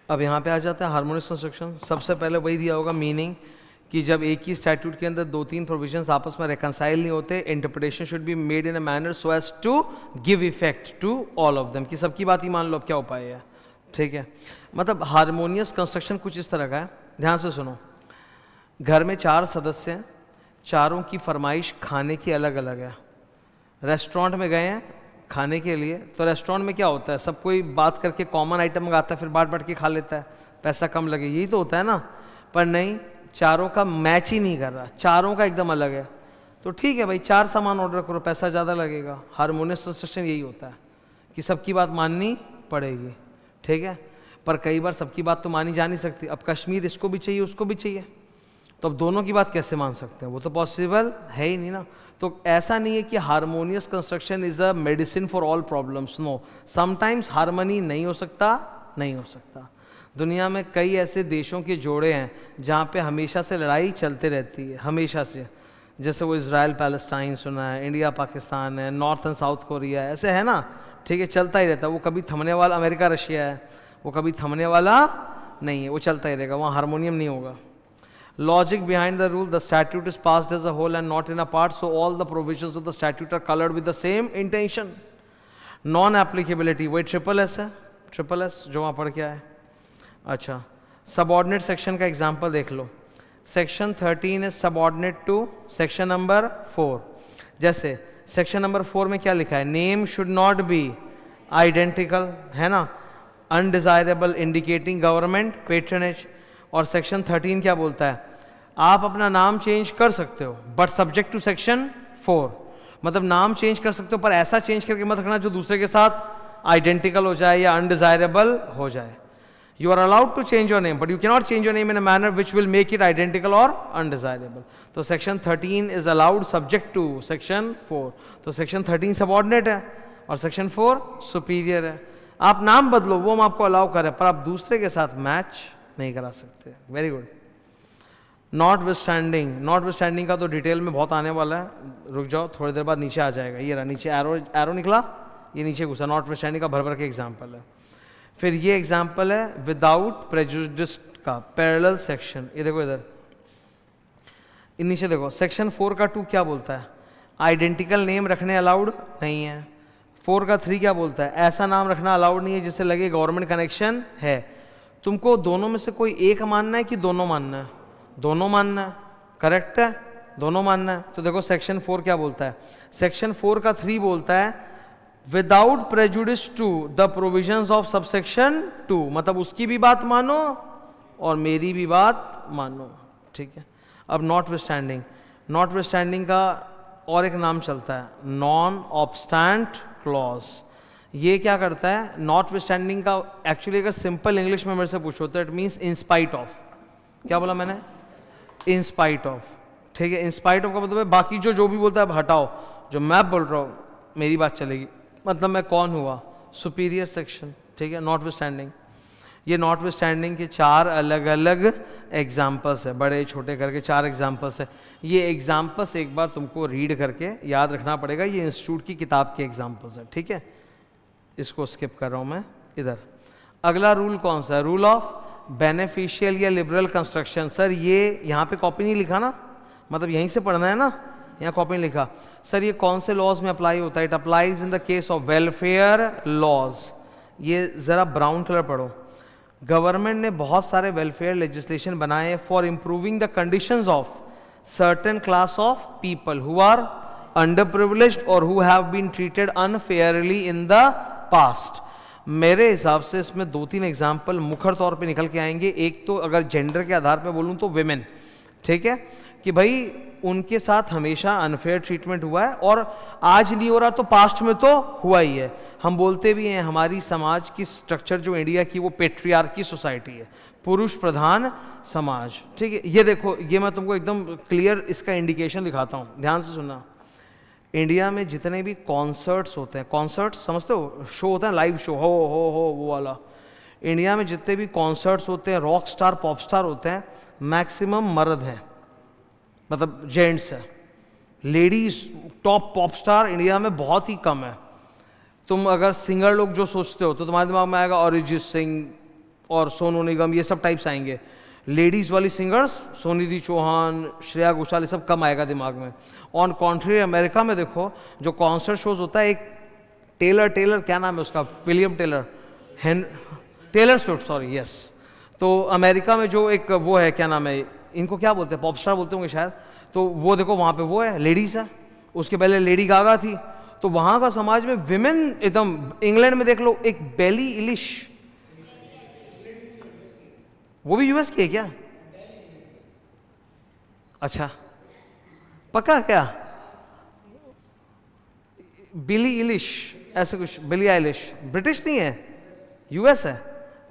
अब यहाँ पे आ जाता है हार्मोनियस कंस्ट्रक्शन। सबसे पहले वही दिया होगा मीनिंग, कि जब एक ही स्टैट्यूट के अंदर 2-3 प्रोविजंस आपस में रिकंसाइल नहीं होते, interpretation should be made in a manner so as to give effect to all of them, कि सबकी बात ही मान लो, अब क्या उपाय है, ठीक है। मतलब हार्मोनियस कंस्ट्रक्शन कुछ इस तरह का है, ध्यान से सुनो। घर में 4 सदस्य हैं, चारों की फरमाइश खाने की अलग अलग है। रेस्टोरेंट में गए हैं खाने के लिए, तो रेस्टोरेंट में क्या होता है, सब कोई बात करके कॉमन आइटम मंगाता है, फिर बांट बांट के खा लेता है, पैसा कम लगे, यही तो होता है ना। पर नहीं, चारों का मैच ही नहीं कर रहा, चारों का एकदम अलग है, तो ठीक है भाई 4 सामान ऑर्डर करो, पैसा ज़्यादा लगेगा। हार्मोनियस कंस्ट्रक्शन यही होता है कि सबकी बात माननी पड़ेगी, ठीक है। पर कई बार सबकी बात तो मानी जा नहीं सकती। अब कश्मीर इसको भी चाहिए उसको भी चाहिए, तो अब दोनों की बात कैसे मान सकते हैं, वो तो पॉसिबल है ही नहीं ना। तो ऐसा नहीं है कि harmonious construction is a medicine for all problems, no, sometimes harmony नहीं हो सकता, नहीं हो सकता। दुनिया में कई ऐसे देशों के जोड़े हैं जहाँ पे हमेशा से लड़ाई चलते रहती है, हमेशा से, जैसे वो इज़राइल पैलेस्टाइन सुना है, इंडिया पाकिस्तान है, नॉर्थ एंड साउथ कोरिया है, ऐसे है ना, ठीक है, चलता ही रहता है। वो कभी थमने वाला, अमेरिका रशिया है, वो कभी थमने वाला नहीं है, वो चलता ही रहेगा, वहाँ हारमोनियम नहीं होगा। Logic behind the rule: the statute is passed as a whole and not in a part, so all the provisions of the statute are colored with the same intention. Non-applicability, वही triple S है, triple S जो वहाँ पढ़ के आए। अच्छा, subordinate section का example देख लो। Section 13 is subordinate to section number 4। जैसे सेक्शन नंबर 4 में क्या लिखा है, name should not be identical, है ना, अनडिजायरेबल, इंडिकेटिंग गवर्नमेंट पेट्रनेज। और सेक्शन 13 क्या बोलता है, आप अपना नाम चेंज कर सकते हो बट सब्जेक्ट टू सेक्शन 4, मतलब नाम चेंज कर सकते हो पर ऐसा चेंज करके मत रखना जो दूसरे के साथ आइडेंटिकल हो जाए या अनडिजायरेबल हो जाए। You are allowed to change your name but you cannot change your name in a manner which will make it identical और अनडिजायरेबल। तो section 13 is allowed subject to section 4। तो सेक्शन 13 सबऑर्डिनेट है और section 4 superior है। आप नाम बदलो, वो हम आपको अलाउ करें, पर आप दूसरे के साथ मैच नहीं करा सकते। Very good. Not withstanding, not withstanding का तो डिटेल में बहुत आने वाला है, रुक जाओ, थोड़ी देर बाद नीचे आ जाएगा। ये रहा नीचे एरो निकला, ये नीचे घुसा, नॉट विथस्टैंडिंग का भर भर के एग्जाम्पल है। फिर ये एग्जाम्पल है विदाउट प्रेजुडिस का, पैरेलल सेक्शन। ये देखो इधर नीचे देखो, सेक्शन 4 का 2 क्या बोलता है, आइडेंटिकल नेम रखने अलाउड नहीं है। 4 का 3 क्या बोलता है, ऐसा नाम रखना अलाउड नहीं है जिससे लगे गवर्नमेंट कनेक्शन है। तुमको दोनों में से कोई एक मानना है कि दोनों मानना है, दोनों मानना है, करेक्ट है, दोनों मानना है। तो देखो सेक्शन 4 क्या बोलता है, सेक्शन 4 का 3 बोलता है without prejudice to the provisions of subsection 2, मतलब उसकी भी बात मानो और मेरी भी बात मानो, ठीक है। अब नॉट विथस्टैंडिंग, नॉट विथस्टैंडिंग का और एक नाम चलता है नॉन ऑब्स्टैंट क्लॉज। ये क्या करता है, नॉट विथस्टैंडिंग का एक्चुअली अगर सिंपल इंग्लिश में मेरे से पूछो तो it means in spite of. क्या बोला मैंने, इन स्पाइट ऑफ, ठीक है। इन स्पाइट ऑफ का मतलब है बाकी जो भी बोलता है हटाओ, जो मैं बोल रहा हूँ मेरी बात चलेगी, मतलब मैं कौन हुआ, सुपीरियर सेक्शन, ठीक है। नॉट विथस्टैंडिंग, ये नॉट विथस्टैंडिंग के 4 अलग अलग एग्जाम्पल्स है, बड़े छोटे करके 4 एग्जाम्पल्स है। ये एग्जाम्पल्स एक बार तुमको रीड करके याद रखना पड़ेगा, ये इंस्टीट्यूट की किताब के एग्जाम्पल्स है, ठीक है। इसको स्किप कर रहा हूं मैं इधर। अगला रूल कौन सा है, रूल ऑफ बेनिफिशियल या लिबरल कंस्ट्रक्शन। सर ये यहाँ पे कॉपी नहीं लिखा ना, मतलब यहीं से पढ़ना है ना, यहाँ कॉपी नहीं लिखा। सर ये कौन से लॉज में अप्लाई होता है, it applies in the case of welfare laws. ये ज़रा ब्राउन कलर पढ़ो। गवर्नमेंट ने बहुत सारे वेलफेयर लेजिस्लेशन बनाए for improving the conditions of certain class of people who are underprivileged और who have been treated unfairly in the past. मेरे हिसाब से इसमें 2-3 एग्जाम्पल मुखर तौर पे निकल के आएंगे। एक तो अगर जेंडर के आधार पे बोलूं तो विमेन, ठीक है, कि भाई उनके साथ हमेशा अनफेयर ट्रीटमेंट हुआ है और आज नहीं हो रहा तो पास्ट में तो हुआ ही है। हम बोलते भी हैं हमारी समाज की स्ट्रक्चर जो इंडिया की वो पेट्रियार्की सोसाइटी है, पुरुष प्रधान समाज, ठीक है। ये देखो, ये मैं तुमको एकदम क्लियर इसका इंडिकेशन दिखाता हूँ, ध्यान से सुनना। इंडिया में जितने भी कॉन्सर्ट्स होते हैं, कॉन्सर्ट्स समझते हो, शो होता है लाइव शो, हो वो वाला, इंडिया में जितने भी कॉन्सर्ट्स होते हैं, रॉक स्टार पॉप स्टार होते हैं, मैक्सिमम मर्द हैं, मतलब जेंट्स है। Ladies top pop star India में बहुत ही कम है। तुम अगर सिंगर लोग जो सोचते हो तो तुम्हारे दिमाग में आएगा अरिजीत सिंह और सोनू निगम, ये सब टाइप्स आएंगे। लेडीज़ वाली सिंगर्स सोनिधि चौहान, श्रेया घोषाल, ये सब कम आएगा दिमाग में। ऑन कॉन्ट्री अमेरिका में देखो जो कॉन्सर्ट शोज होता है, एक टेलर क्या नाम है उसका, William Taylor Swift, sorry, yes. तो अमेरिका में जो एक वो है, क्या नाम है, इनको क्या बोलते हैं, पॉप स्टार बोलते होंगे शायद, तो वो देखो वहाँ पे वो है, लेडीज़ है। उसके पहले लेडी गागा थी। तो वहाँ का समाज में विमेन एकदम, इंग्लैंड में देख लो एक बेली इलिश, वो भी यूएस की है क्या, अच्छा पक्का क्या, बिली इलिश ऐसे कुछ, बिली आइलिश, ब्रिटिश नहीं है, यूएस है,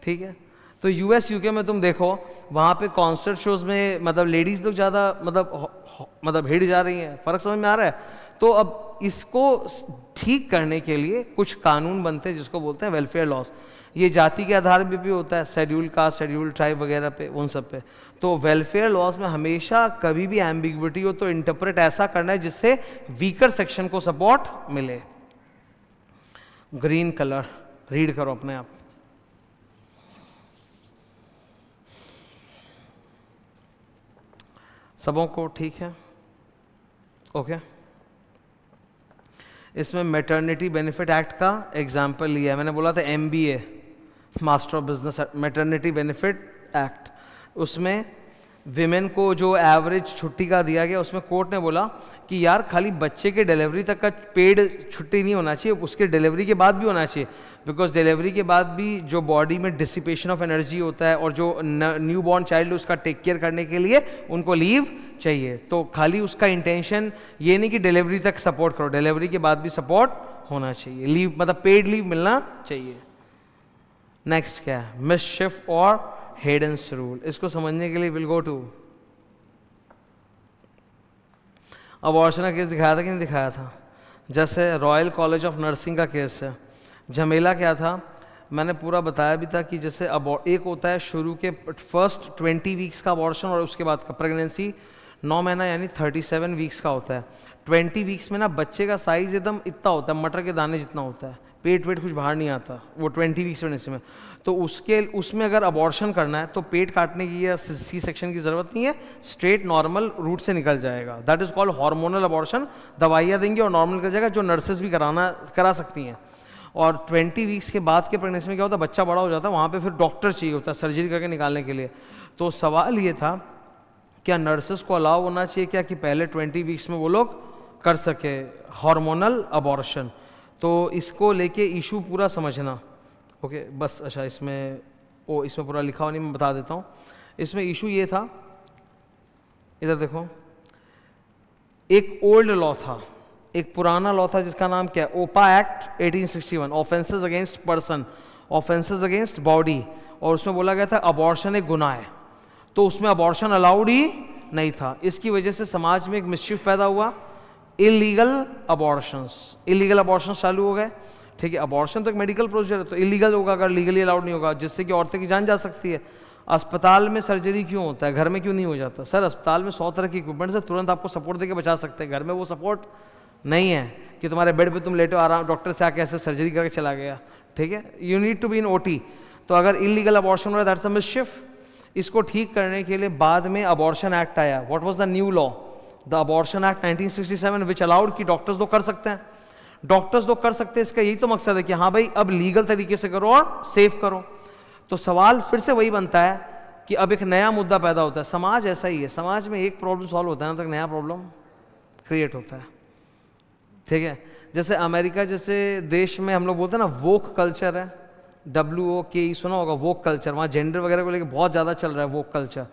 ठीक है। तो यूएस यूके में तुम देखो वहाँ पे कॉन्सर्ट शोज में मतलब लेडीज लोग ज़्यादा मतलब हिट जा रही हैं, फर्क समझ में आ रहा है। तो अब इसको ठीक करने के लिए कुछ कानून बनते हैं जिसको बोलते हैं वेलफेयर लॉस। ये जाति के आधार पे भी होता है, शेड्यूल कास्ट, शेड्यूल ट्राइब वगैरह पे, उन सब पे। तो वेलफेयर लॉस में हमेशा कभी भी एम्बिग्विटी हो तो इंटरप्रेट ऐसा करना है जिससे वीकर सेक्शन को सपोर्ट मिले। ग्रीन कलर रीड करो अपने आप। सबों को ठीक है? ओके। इसमें मैटरनिटी बेनिफिट एक्ट का एग्जाम्पल लिया है। मैंने बोला था MBA, master of business maternity benefit act. उसमें विमेन को जो एवरेज छुट्टी का दिया गया, उसमें कोर्ट ने बोला कि यार खाली बच्चे के डिलीवरी तक का पेड छुट्टी नहीं होना चाहिए, उसके डिलीवरी के बाद भी होना चाहिए। बिकॉज डिलीवरी के बाद भी जो बॉडी में डिसिपेशन ऑफ एनर्जी होता है और जो न्यू बॉर्न चाइल्ड उसका टेक केयर करने के लिए उनको लीव चाहिए। तो खाली उसका इंटेंशन ये नहीं कि डिलीवरी तक सपोर्ट करो, डिलीवरी के बाद भी सपोर्ट होना चाहिए, लीव मतलब पेड लीव मिलना चाहिए। नेक्स्ट क्या है? मिसशिफ और हेडन्स रूल। इसको समझने के लिए विल गो टू अबॉर्शन का केस दिखाया था कि नहीं दिखाया था? जैसे रॉयल कॉलेज ऑफ नर्सिंग का केस है। झमेला क्या था मैंने पूरा बताया भी था कि जैसे एक होता है शुरू के फर्स्ट 20 वीक्स का अबॉर्शन और उसके बाद का प्रेगनेंसी 9 महीना यानी 37 वीक्स का होता है। 20 वीक्स में ना बच्चे का साइज एकदम इतना होता है, मटर के दाने जितना होता है, पेट वेट कुछ बाहर नहीं आता वो 20 वीक्स प्रेगनेंसी में। तो उसमें अगर अबॉर्शन करना है तो पेट काटने की या सी सेक्शन की ज़रूरत नहीं है, स्ट्रेट नॉर्मल रूट से निकल जाएगा। That is called hormonal abortion. दवाइयाँ देंगे और नॉर्मल कर जाएगा, जो नर्सेज भी करा सकती हैं। और 20 वीक्स के बाद के प्रेगनेंसी में क्या होता है, बच्चा बड़ा हो जाता है, वहाँ पे फिर डॉक्टर चाहिए होता है सर्जरी करके निकालने के लिए। तो सवाल ये था क्या नर्सेस को अलाउ होना चाहिए क्या कि पहले 20 वीक्स में वो लोग कर सके हार्मोनल अबॉर्शन। तो इसको लेके इशू पूरा समझना। ओके बस अच्छा इसमें पूरा लिखा हुआ नहीं, मैं बता देता हूँ। इसमें इशू ये था, इधर देखो, एक ओल्ड लॉ था, एक पुराना लॉ था जिसका नाम क्या है, OAPA act 1861, offences against person, offences against body. और उसमें बोला गया था अबॉर्शन एक गुनाह है, तो उसमें अबॉर्शन अलाउड ही नहीं था। इसकी वजह से समाज में एक मिसचिफ पैदा हुआ, इलीगल अबॉर्शंस चालू हो गए। ठीक है, अबॉर्शन तो एक मेडिकल प्रोसीजर है, तो इलीगल होगा अगर लीगली अलाउड नहीं होगा, जिससे कि औरतें की जान जा सकती है। अस्पताल में सर्जरी क्यों होता है, घर में क्यों नहीं हो जाता? सर अस्पताल में 100 तरह की इक्विपमेंट से तुरंत आपको सपोर्ट देके बचा सकते हैं, घर में वो सपोर्ट नहीं है कि तुम्हारे बेड पे तुम लेटे आराम, डॉक्टर से आके ऐसे सर्जरी करके चला गया। ठीक है, you need to be in OT। तो अगर इलीगल अबॉर्शन हो रहा है दैट्स अ मिसचिफ। इसको ठीक करने के लिए बाद में अबॉर्शन एक्ट आया। What was the new law? The abortion act 1967 which allowed कि डॉक्टर्स लोग कर सकते हैं, डॉक्टर्स लोग कर सकते हैं। इसका यही तो मकसद है कि हाँ भाई अब लीगल तरीके से करो और सेफ करो। तो सवाल फिर से वही बनता है कि अब एक नया मुद्दा पैदा होता है। समाज ऐसा ही है, समाज में एक प्रॉब्लम सॉल्व होता है ना तो एक नया प्रॉब्लम क्रिएट होता है। ठीक है, जैसे अमेरिका जैसे देश में हम लोग बोलते हैं ना वोक कल्चर है, WOKE सुना होगा, वोक कल्चर। वहाँ जेंडर वगैरह को लेकर बहुत ज़्यादा चल रहा है वोक कल्चर।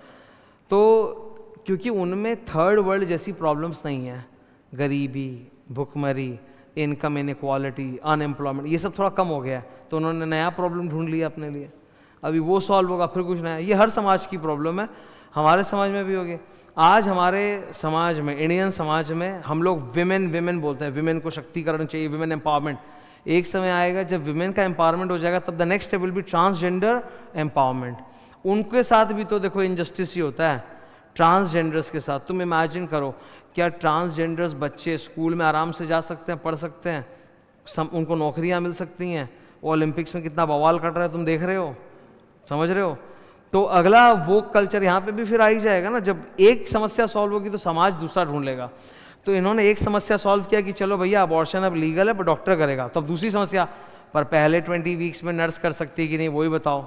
तो क्योंकि उनमें थर्ड वर्ल्ड जैसी प्रॉब्लम्स नहीं है, गरीबी, भुखमरी, इनकम इनइक्वालिटी, अनएम्प्लॉयमेंट, ये सब थोड़ा कम हो गया है, तो उन्होंने नया प्रॉब्लम ढूंढ लिया अपने लिए। अभी वो सॉल्व होगा फिर कुछ नया। ये हर समाज की प्रॉब्लम है, हमारे समाज में भी होगी। आज हमारे समाज में, इंडियन समाज में हम लोग विमेन बोलते हैं, विमेन को शक्तिकरण चाहिए, विमेन एम्पावरमेंट। एक समय आएगा जब विमेन का एम्पावरमेंट हो जाएगा, तब the next step will be transgender empowerment. उनके साथ भी तो देखो इनजस्टिस ही होता है, ट्रांसजेंडर्स के साथ। तुम इमेजिन करो, क्या ट्रांसजेंडर्स बच्चे स्कूल में आराम से जा सकते हैं, पढ़ सकते हैं, उनको नौकरियां मिल सकती हैं? ओलंपिक्स में कितना बवाल कर रहा है तुम देख रहे हो, समझ रहे हो? तो अगला वो कल्चर यहाँ पे भी फिर आ ही जाएगा ना। जब एक समस्या सॉल्व होगी तो समाज दूसरा ढूंढ लेगा। तो इन्होंने एक समस्या सॉल्व किया कि चलो भैया अबॉर्शन अब लीगल है पर डॉक्टर करेगा, तो अब दूसरी समस्या, पर पहले 20 वीक्स में नर्स कर सकती है कि नहीं वही बताओ।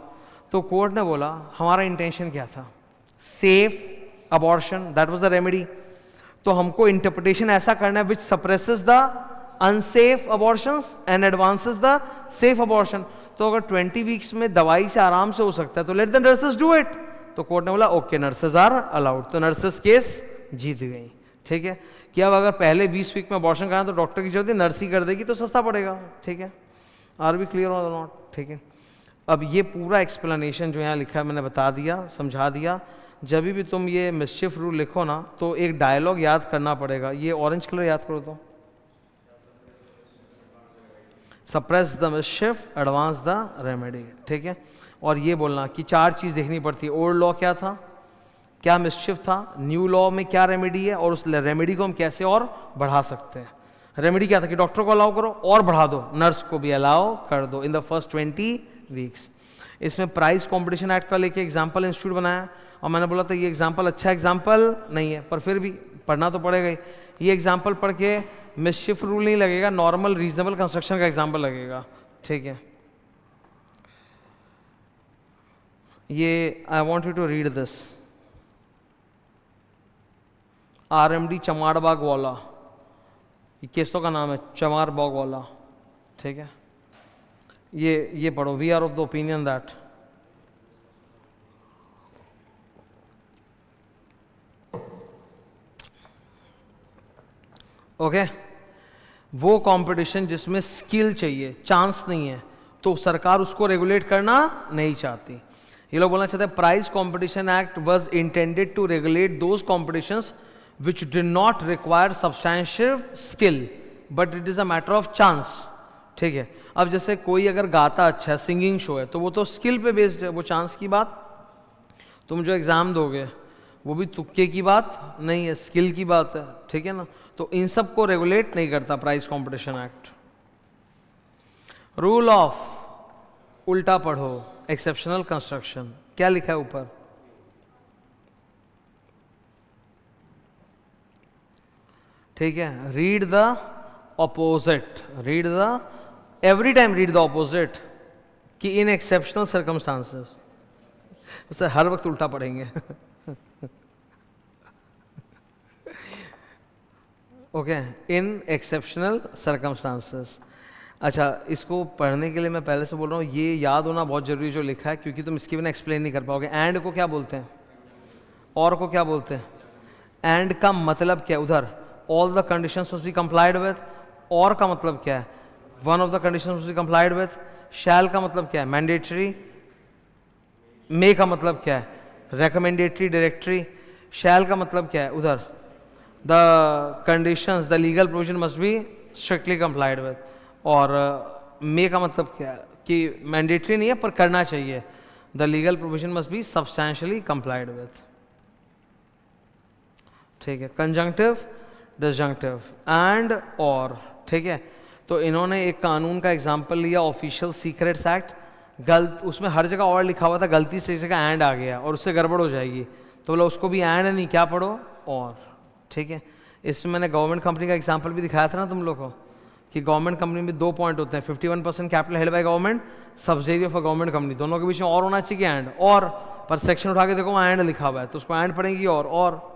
तो कोर्ट ने बोला हमारा इंटेंशन क्या था, safe abortion, that was the remedy. तो हमको इंटरप्रिटेशन ऐसा करना है which suppresses the unsafe abortions and advances the safe abortion. तो अगर 20 वीक्स में दवाई से आराम से हो सकता है तो let the nurses do it. तो कोर्ट ने बोला ओके नर्सेस आर अलाउड, तो नर्सेस केस जीत गई। ठीक है, कि अब अगर पहले 20 वीक में अबॉर्शन कराना तो डॉक्टर की जरूरत है, नर्स ही कर देगी तो सस्ता पड़ेगा। ठीक है, आर बी क्लियर और नॉट? ठीक है, अब ये पूरा एक्सप्लेनेशन जो यहाँ लिखा है मैंने बता दिया, समझा दिया। जब भी तुम ये मिसचिफ रूल लिखो ना तो एक डायलॉग याद करना पड़ेगा। ये ऑरेंज कलर याद करो तो, suppress the मिसचिफ, advance the remedy, ठीक है। और ये बोलना कि 4 चीज़ देखनी पड़ती है। ओल्ड लॉ क्या था, क्या मिसचिफ था, न्यू लॉ में क्या रेमेडी है, और उस रेमेडी को हम कैसे और बढ़ा सकते हैं। रेमेडी क्या था कि डॉक्टर को अलाउ करो और बढ़ा दो, नर्स को भी अलाउ कर दो इन द फर्स्ट 20 वीक्स। इसमें प्राइस कंपटीशन एक्ट का लेके एग्जाम्पल इंस्टीट्यूट बनाया, और मैंने बोला था ये एग्जाम्पल अच्छा एग्जाम्पल नहीं है, पर फिर भी पढ़ना तो पड़ेगा ही। ये एग्जाम्पल पढ़ के मिसचिफ रूल नहीं लगेगा, नॉर्मल रीजनेबल कंस्ट्रक्शन का एग्जाम्पल लगेगा, ठीक है। ये I want you to read this. RMD Chamarbaugwala, केसों का नाम है चमारबाग वाला, ठीक है। ये पढ़ो। We are of the opinion that okay वो कंपटीशन जिसमें स्किल चाहिए, चांस नहीं है, तो सरकार उसको रेगुलेट करना नहीं चाहती। ये लोग बोलना चाहते हैं price competition act was intended to regulate those competitions which did not require substantial skill but it is a matter of chance, ठीक है। अब जैसे कोई अगर गाता अच्छा है, सिंगिंग शो है, तो वो तो स्किल पे बेस्ड है, वो चांस की बात। तुम जो एग्जाम दोगे वो भी तुक्के की बात नहीं है, स्किल की बात है, ठीक है ना। तो इन सब को रेगुलेट नहीं करता price competition act. Rule of, उल्टा पढ़ो, एक्सेप्शनल कंस्ट्रक्शन क्या लिखा है ऊपर, ठीक है। Read the opposite, read the, every time read the opposite, कि इन एक्सेप्शनल सर्कमस्टांसेस, उसे हर वक्त उल्टा पढ़ेंगे ओके, इन एक्सेप्शनल सर्कमस्टांसेस। अच्छा, इसको पढ़ने के लिए मैं पहले से बोल रहा हूँ, ये याद होना बहुत जरूरी जो लिखा है, क्योंकि तुम इसके बिना एक्सप्लेन नहीं कर पाओगे। एंड को क्या बोलते हैं, और को क्या बोलते हैं, एंड का मतलब क्या है उधर, all the conditions must be complied with। और का मतलब क्या है, one of the conditions must be complied with। shall का मतलब क्या है, mandatory। may का मतलब क्या है, recommendatory, directory। shall का मतलब क्या है उधर, the conditions, the legal provision must be strictly complied with। और may का मतलब क्या है कि mandatory नहीं है पर करना चाहिए, the legal provision must be substantially complied with, ठीक है। conjunctive, डिसजंक्टिव, एंड और, ठीक है। तो इन्होंने एक कानून का एग्जाम्पल लिया, ऑफिशियल सीक्रेट्स एक्ट। गलत, उसमें हर जगह और लिखा हुआ था, गलती से इस जगह एंड आ गया और उससे गड़बड़ हो जाएगी, तो बोला उसको भी एंड नहीं, क्या पढ़ो, और, ठीक है। इसमें मैंने गवर्नमेंट कंपनी का एग्जाम्पल भी दिखाया था ना तुम लोग को, कि गवर्नमेंट कंपनी में 2 पॉइंट होते हैं, 51% capital held by government, subsidiary of a government company, दोनों के बीच में और होना चाहिए एंड, और, पर सेक्शन उठा के देखो वहाँ एंड लिखा हुआ है, तो उसको एंड पढ़ेंगी। और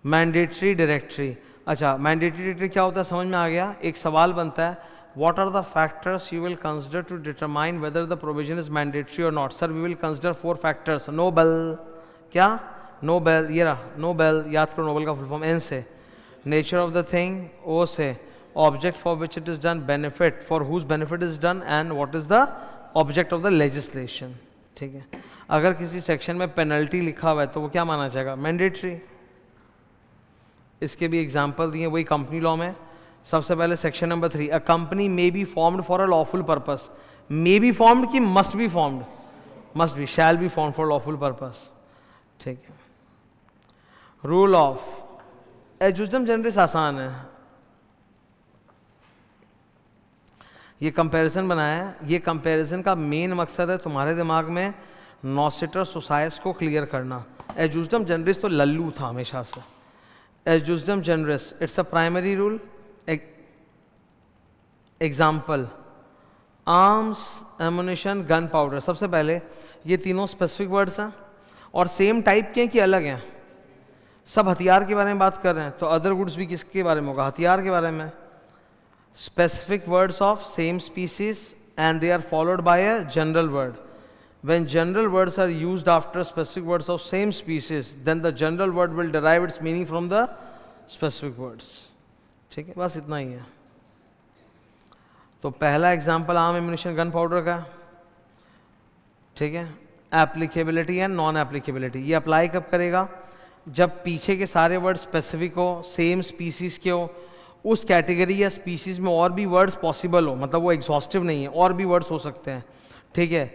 मैंडेटरी डायरेक्टरी, अच्छा मैंडेटरी डायरेक्टरी क्या होता है समझ में आ गया। एक सवाल बनता है, what are the factors you will consider to determine whether the provision is mandatory और not. Sir we will consider 4 factors. NOBEL, क्या नोबेल, ये रहा नोबेल, याद करो नोबेल का फुल फॉर्म, एन से, nature of the thing, O से, object for which it is done, benefit for whose benefit is done, and what is the object of the legislation, ठीक है। अगर किसी सेक्शन में पेनल्टी लिखा हुआ है तो वो क्या माना जाएगा, मैंडेटरी। इसके भी एग्जाम्पल दिए वही कंपनी लॉ में। सबसे पहले section number 3, a company may be formed for a lawful purpose. May be formed कि must be formed, must be, shall be formed for lawful purpose, ठीक है। रूल ऑफ एजुजम जनरस आसान है, ये कंपैरिजन बनाया है। ये कंपैरिजन का मेन मकसद है तुम्हारे दिमाग में नॉसिटर सोसाइस को क्लियर करना। एजुजम जनरस तो लल्लू था हमेशा से। एजुजम जनरस, it's a primary rule. Example, arms, ammunition, gunpowder. सबसे पहले ये तीनों स्पेसिफिक वर्ड्स हैं और सेम टाइप के हैं कि अलग हैं। सब हथियार के बारे में बात कर रहे हैं, तो अदर गुड्स भी किसके बारे में होगा, हथियार के बारे में। Specific words of same species and they are followed by a general word. When general words are used after specific words of same species, then the general word will derive its meaning from the specific words. ठीक है, बस इतना ही है। तो पहला example arm, ammunition, gun powder का, ठीक है। एप्लीकेबिलिटी एंड नॉन एप्लीकेबिलिटी, ये अप्लाई कब करेगा? जब पीछे के सारे वर्ड स्पेसिफिक हो, सेम स्पीसीज के हो, उस कैटेगरी या स्पीसीज में और भी वर्ड्स पॉसिबल हो, मतलब वो एग्जॉस्टिव नहीं है, और भी वर्ड्स हो सकते हैं, ठीक है।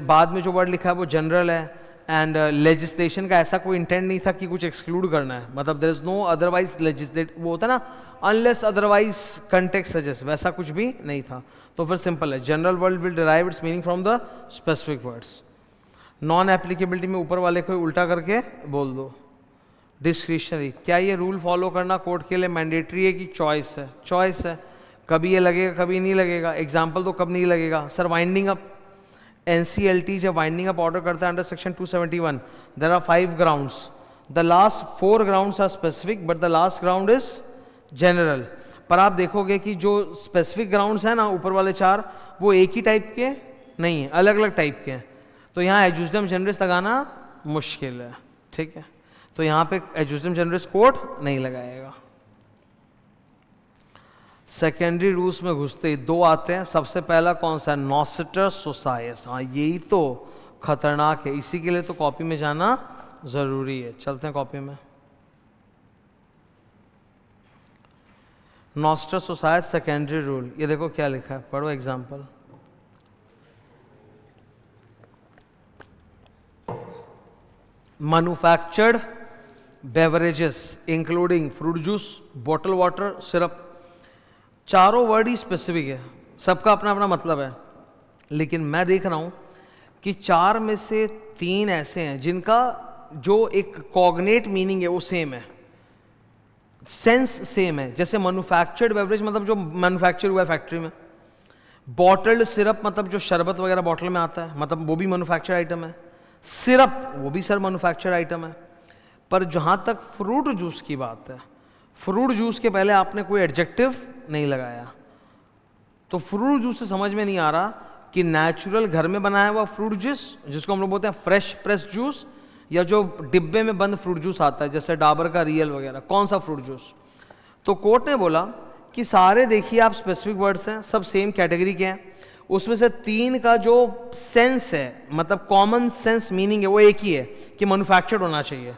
बाद में जो वर्ड लिखा है वो जनरल है, एंड लेजिस्लेशन का ऐसा कोई इंटेंट नहीं था कि कुछ एक्सक्लूड करना है, मतलब there is no otherwise legislate, वो होता है ना अनलेस अदरवाइज कंटेक्स्ट सजेस्ट, वैसा कुछ भी नहीं था। तो फिर सिंपल है, general word will derive it's meaning from the specific words. Non applicability में ऊपर वाले को उल्टा करके बोल दो। डिस्क्रिशनरी, क्या ये रूल फॉलो करना कोर्ट के लिए मैंडेटरी है कि चॉइस है? चॉइस है, कभी ये लगेगा कभी नहीं लगेगा। एग्जाम्पल तो कब नहीं लगेगा सर? वाइंडिंग अप, NCLT जब वाइंडिंग अप ऑर्डर करता है under section 271, there are 5 grounds, the last 4 grounds are specific but the last ground is general. पर आप देखोगे कि जो स्पेसिफिक ग्राउंड्स हैं ना ऊपर वाले 4, वो एक ही टाइप के नहीं है, अलग अलग टाइप के हैं, तो यहाँ एजुजडम जनरस लगाना मुश्किल है, ठीक है। तो यहाँ पे एजुजडम जनरस कोर्ट नहीं लगाएगा। सेकेंडरी रूल्स में घुसते ही 2 आते हैं। सबसे पहला कौन सा है? नॉसिटर सोसाइस। हाँ, यही तो खतरनाक है, इसी के लिए तो कॉपी में जाना जरूरी है। चलते हैं कॉपी में। नॉसिटर सोसाइस सेकेंडरी रूल, ये देखो क्या लिखा है, पढ़ो example. Manufactured beverages including fruit juice, bottle water, syrup, चारों वर्ड ही स्पेसिफिक है, सबका अपना अपना मतलब है, लेकिन मैं देख रहा हूं कि 4 में से 3 ऐसे हैं जिनका जो एक कॉग्नेट मीनिंग है वो सेम है, सेंस सेम है। जैसे मैन्युफैक्चर्ड बेवरेज मतलब जो मैन्युफैक्चर हुआ है फैक्ट्री में, बॉटल्ड सिरप मतलब जो शरबत वगैरह बॉटल में आता है, मतलब वो भी मैन्युफैक्चर्ड आइटम है, सिरप वो भी सर मैन्युफैक्चर्ड आइटम है। पर जहां तक फ्रूट जूस की बात है, फ्रूट जूस के पहले आपने कोई एडजेक्टिव नहीं लगाया, तो फ्रूट जूस से समझ में नहीं आ रहा कि नेचुरल घर में बनाया हुआ फ्रूट जूस जिसको हम लोग बोलते हैं फ्रेश प्रेस जूस, या जो डिब्बे में बंद फ्रूट जूस आता है जैसे डाबर का रियल वगैरह, कौन सा फ्रूट जूस? तो कोर्ट ने बोला कि सारे देखिए आप स्पेसिफिक वर्ड्स हैं, सब सेम कैटेगरी के हैं, उसमें से 3 का जो सेंस है, मतलब कॉमन सेंस मीनिंग है, वो एक ही है कि मैन्युफैक्चर्ड होना चाहिए।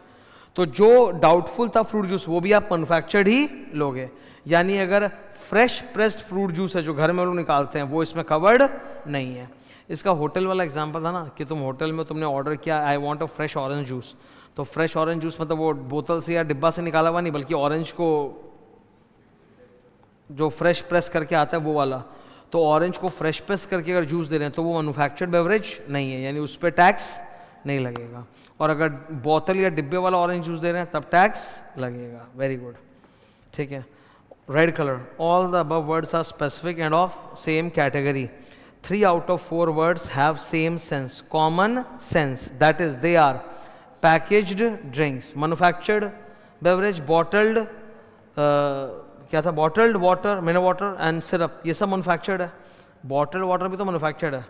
तो जो डाउटफुल था फ्रूट जूस वो भी आप मैन्युफैक्चर्ड ही लोगे, यानी अगर फ्रेश प्रेस्ड फ्रूट जूस है जो घर में लोग निकालते हैं वो इसमें कवर्ड नहीं है। इसका होटल वाला एग्जांपल था ना कि तुम होटल में तुमने ऑर्डर किया I want a fresh orange juice, तो फ्रेश ऑरेंज जूस मतलब वो बोतल से या डिब्बा से निकाला हुआ नहीं, बल्कि ऑरेंज को जो फ्रेश प्रेस करके आता है वो वाला। तो ऑरेंज को फ्रेश प्रेस करके अगर जूस दे रहे हैं तो वो मैन्युफैक्चर्ड बेवरेज नहीं है, यानी उस पर टैक्स नहीं लगेगा। और अगर बोतल या डिब्बे वाला ऑरेंज जूस दे रहे हैं तब टैक्स लगेगा। वेरी गुड, ठीक है। Red colour, all the above words are specific and of same category. 3 out of 4 words have same sense, common sense, that is they are packaged drinks, manufactured beverage, bottled क्या था, bottled water, mineral water and syrup, ये सब manufactured है। Bottled water भी तो manufactured है,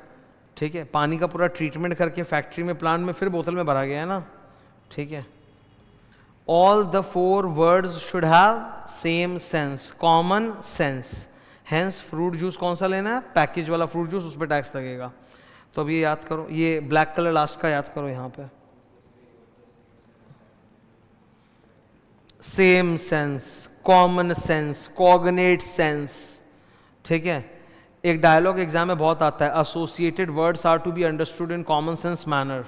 ठीक है, पानी का पूरा ट्रीटमेंट करके फैक्ट्री में प्लांट में फिर बोतल में भरा गया है ना, ठीक है। All the 4 words should have same sense, common sense. Hence fruit juice कौन सा लेना है? पैकेज वाला फ्रूट जूस, उस पर टैक्स लगेगा। तो अब ये याद करो, ये ब्लैक कलर लास्ट का याद करो यहाँ पे। Same sense, common sense, cognate sense, ठीक है। एक डायलॉग एग्जाम में बहुत आता है, associated words are to be understood in common sense manner.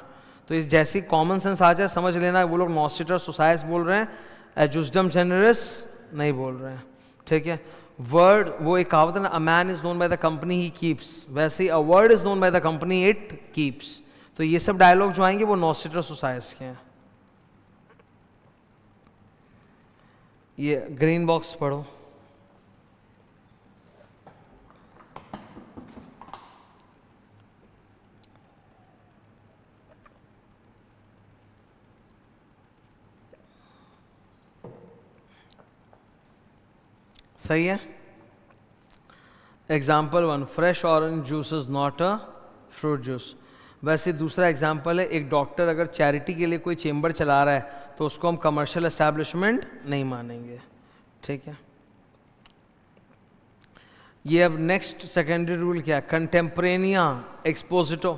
तो इस जैसी कॉमन सेंस आ जाए समझ लेना वो लोग नॉसिटर सोसाइस बोल रहे हैं, एजुजडम जनरस नहीं बोल रहे हैं, ठीक है। वर्ड, वो एक कहावत है ना, a man is known by the company he keeps, वैसे ही a word is known by the company it keeps. तो ये सब डायलॉग जो आएंगे वो नॉसिटर सोसाइस के हैं। ये ग्रीन बॉक्स पढ़ो। सही है। Example 1, fresh orange juice is not a fruit juice. वैसे दूसरा एग्जाम्पल है, एक डॉक्टर अगर चैरिटी के लिए कोई चेम्बर चला रहा है तो उसको हम कमर्शियल एस्टैब्लिशमेंट नहीं मानेंगे, ठीक है। ये अब नेक्स्ट सेकेंडरी रूल क्या है? कंटेम्परेनिया एक्सपोजिटो।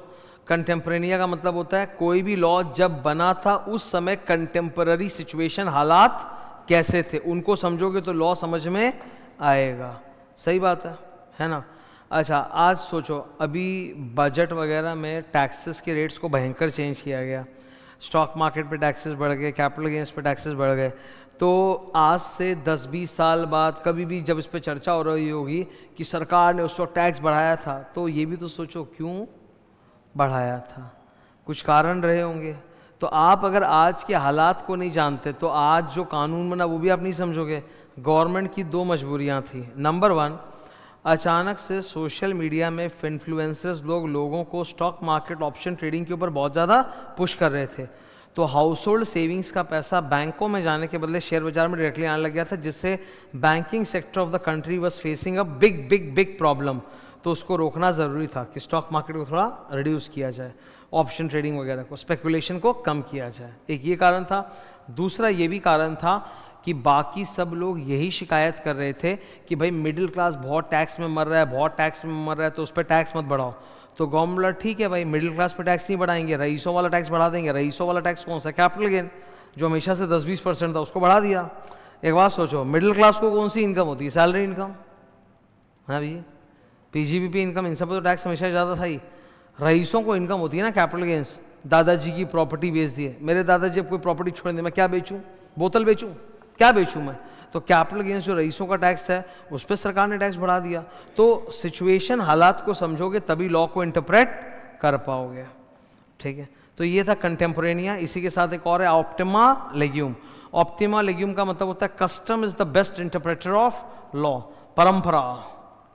कंटेम्परेनिया का मतलब होता है कोई भी लॉ जब बना था उस समय कंटेम्पररी सिचुएशन, हालात कैसे थे, उनको समझोगे तो लॉ समझ में आएगा। सही बात है ना। अच्छा, आज सोचो अभी बजट वगैरह में टैक्सेस के रेट्स को भयंकर चेंज किया गया, स्टॉक मार्केट पे टैक्सेस बढ़ गए, कैपिटल गेन्स पे टैक्सेस बढ़ गए। तो आज से 10-20 साल बाद कभी भी जब इस पे चर्चा हो रही होगी कि सरकार ने उस वक्त टैक्स बढ़ाया था, तो ये भी तो सोचो क्यों बढ़ाया था, कुछ कारण रहे होंगे। तो आप अगर आज के हालात को नहीं जानते तो आज जो कानून बना वो भी आप नहीं समझोगे। गवर्नमेंट की दो मजबूरियां थी। नंबर 1, अचानक से सोशल मीडिया में इन्फ्लुएंसर्स लोगों को स्टॉक मार्केट ऑप्शन ट्रेडिंग के ऊपर बहुत ज़्यादा पुश कर रहे थे, तो हाउस होल्ड सेविंग्स का पैसा बैंकों में जाने के बदले शेयर बाजार में डायरेक्टली आने लग गया था, जिससे banking sector of the country was facing a big big big problem. तो उसको रोकना ज़रूरी था कि स्टॉक मार्केट को थोड़ा रिड्यूस किया जाए, ऑप्शन ट्रेडिंग वगैरह को, स्पेकुलेशन को कम किया जाए। एक ये कारण था। दूसरा ये भी कारण था कि बाकी सब लोग यही शिकायत कर रहे थे कि भाई मिडिल क्लास बहुत टैक्स में मर रहा है, बहुत टैक्स में मर रहा है, तो उस पर टैक्स मत बढ़ाओ। तो गवर्नमेंट बोला ठीक है भाई, मिडिल क्लास पे टैक्स नहीं बढ़ाएंगे, रईसों वाला टैक्स बढ़ा देंगे। रईसों वाला टैक्स कौन सा? कैपिटल गेन, जो हमेशा से 10-20% था, उसको बढ़ा दिया। एक बात सोचो, मिडिल क्लास को कौन सी इनकम होती है? Salary income. हाँ भैया, पीजीबीपी इनकम, इन सब पर तो टैक्स हमेशा ज़्यादा था ही। रईसों को इनकम होती है ना कैपिटल गेन्स। दादाजी की प्रॉपर्टी बेच दिए, मेरे दादाजी अब कोई प्रॉपर्टी छोड़ दे, मैं क्या बेचूं? बोतल बेचूं? क्या बेचूं मैं? तो कैपिटल गेन्स जो रईसों का टैक्स है उस पर सरकार ने टैक्स बढ़ा दिया। तो सिचुएशन, हालात को समझोगे तभी लॉ को इंटरप्रेट कर पाओगे। ठीक है, तो ये था कंटेम्पोरेनिया। इसी के साथ एक और है ऑप्टिमा लेग्यूम। ऑप्टिमा लेग्यूम का मतलब होता है custom is the best interpreter of law, परंपरा।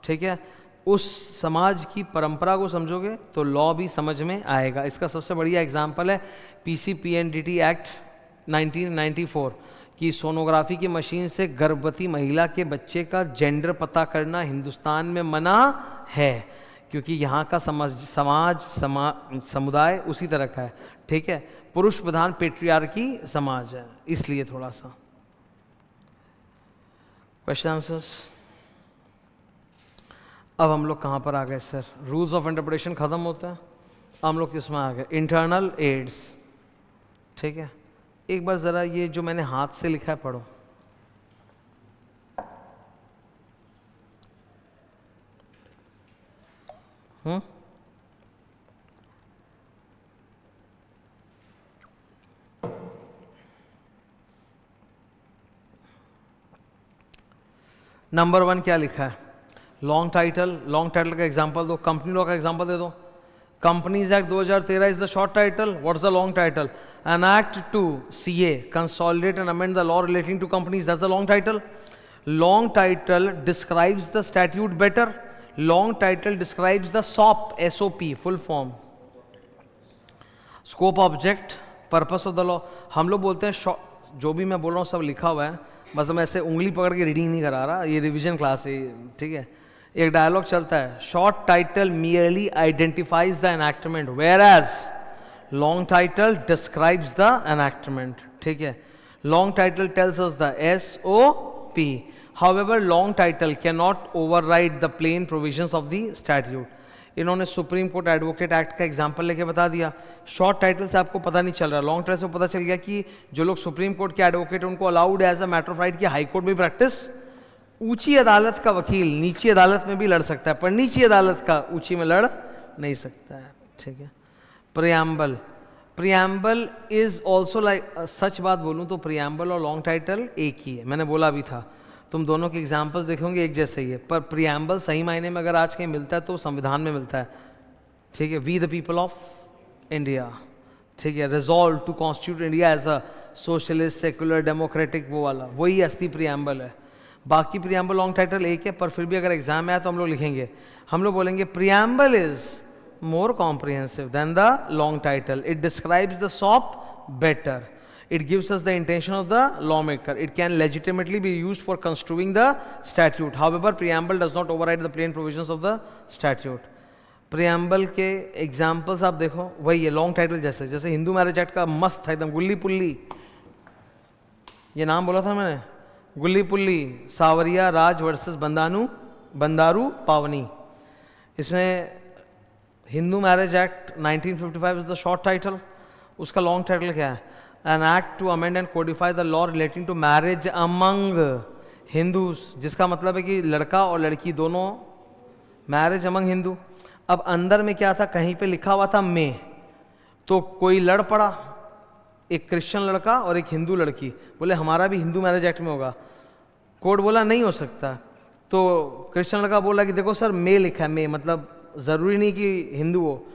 ठीक है, उस समाज की परंपरा को समझोगे तो लॉ भी समझ में आएगा। इसका सबसे बढ़िया एग्जाम्पल है पीसी-पीएनडीटी एक्ट 1994 कि सोनोग्राफी की मशीन से गर्भवती महिला के बच्चे का जेंडर पता करना हिंदुस्तान में मना है, क्योंकि यहाँ का समुदाय उसी तरह का है। ठीक है, पुरुष प्रधान पेट्रियार्की समाज है, इसलिए थोड़ा सा। Question answers. अब हम लोग कहाँ पर आ गए सर? रूल्स ऑफ इंटरप्रिटेशन खत्म होता है, हम लोग किसमें आ गए? Internal aids. ठीक है, एक बार ज़रा ये जो मैंने हाथ से लिखा है पढ़ो। नंबर 1 क्या लिखा है? Long title. लॉन्ग टाइटल का एग्जांपल दो, कंपनी लॉ का एग्जांपल दे दो। Companies act 2013 is the short title. What is the long title? An act to CA consolidate and amend the law relating to companies, that's the long title. Long title describes the statute better. Long title describes the SOP, full form, scope, object, purpose of the law. हम लोग बोलते हैं, जो भी मैं बोल रहा हूँ सब लिखा हुआ है, बस मैं ऐसे उंगली पकड़ के रीडिंग नहीं करा रहा, ये रिवीजन क्लास है। ठीक है, एक डायलॉग चलता है, short title merely identifies the enactment whereas long title describes the enactment. ठीक है, long title tells us the SOP। However long title cannot override the plain provisions of the statute. इन्होंने Supreme Court advocate act का example लेके बता दिया। Short title से आपको पता नहीं चल रहा, लॉन्ग टाइटल से पता चल गया कि जो लोग सुप्रीम कोर्ट के एडवोकेट हैं उनको allowed as a matter of right कि हाई कोर्ट में प्रैक्टिस। ऊंची अदालत का वकील नीची अदालत में भी लड़ सकता है, पर नीची अदालत का ऊंची में लड़ नहीं सकता है। ठीक है, preamble. Preamble is also like, सच बात बोलूं तो प्रियम्बल और लॉन्ग टाइटल एक ही है, मैंने बोला भी था। तुम दोनों के एग्जाम्पल्स देखोगे एक जैसे ही है, पर प्रियम्बल सही मायने में अगर आज कहीं मिलता है तो संविधान में मिलता है। ठीक है, we the people of India. ठीक है, resolve to constitute India as a socialist secular democratic, वो वाला वही असली प्रियम्बल है। बाकी प्रियम्बल लॉन्ग टाइटल एक है, पर फिर भी अगर एग्जाम में आया तो हम लोग लिखेंगे, हम लोग बोलेंगे preamble is more comprehensive than the long title. It describes the SOP better. It gives us the intention of the lawmaker. It can legitimately be used for construing the statute. However, preamble does not override the plain provisions of the statute. preamble के examples आप देखो, वही है long title जैसे। जैसे Hindu marriage act का मस्त था एकदम, गुल्ली पुल्ली, ये नाम बोला था मैंने, गुल्ली पुल्ली, सावरिया राज वर्सेस बंदारू पावनी। इसमें Hindu marriage act 1955 is the short title, उसका लॉन्ग टाइटल क्या है? An act to amend and codify the law relating to marriage among Hindus, जिसका मतलब है कि लड़का और लड़की दोनों, मैरिज अमंग हिंदू। अब अंदर में क्या था, कहीं पे लिखा हुआ था मे, तो कोई लड़ पड़ा, एक क्रिश्चियन लड़का और एक हिंदू लड़की, बोले हमारा भी हिंदू मैरिज एक्ट में होगा। कोर्ट बोला नहीं हो सकता। तो क्रिश्चियन लड़का बोला कि देखो सर मे लिखा है, मे मतलब ज़रूरी नहीं कि हिंदू हो,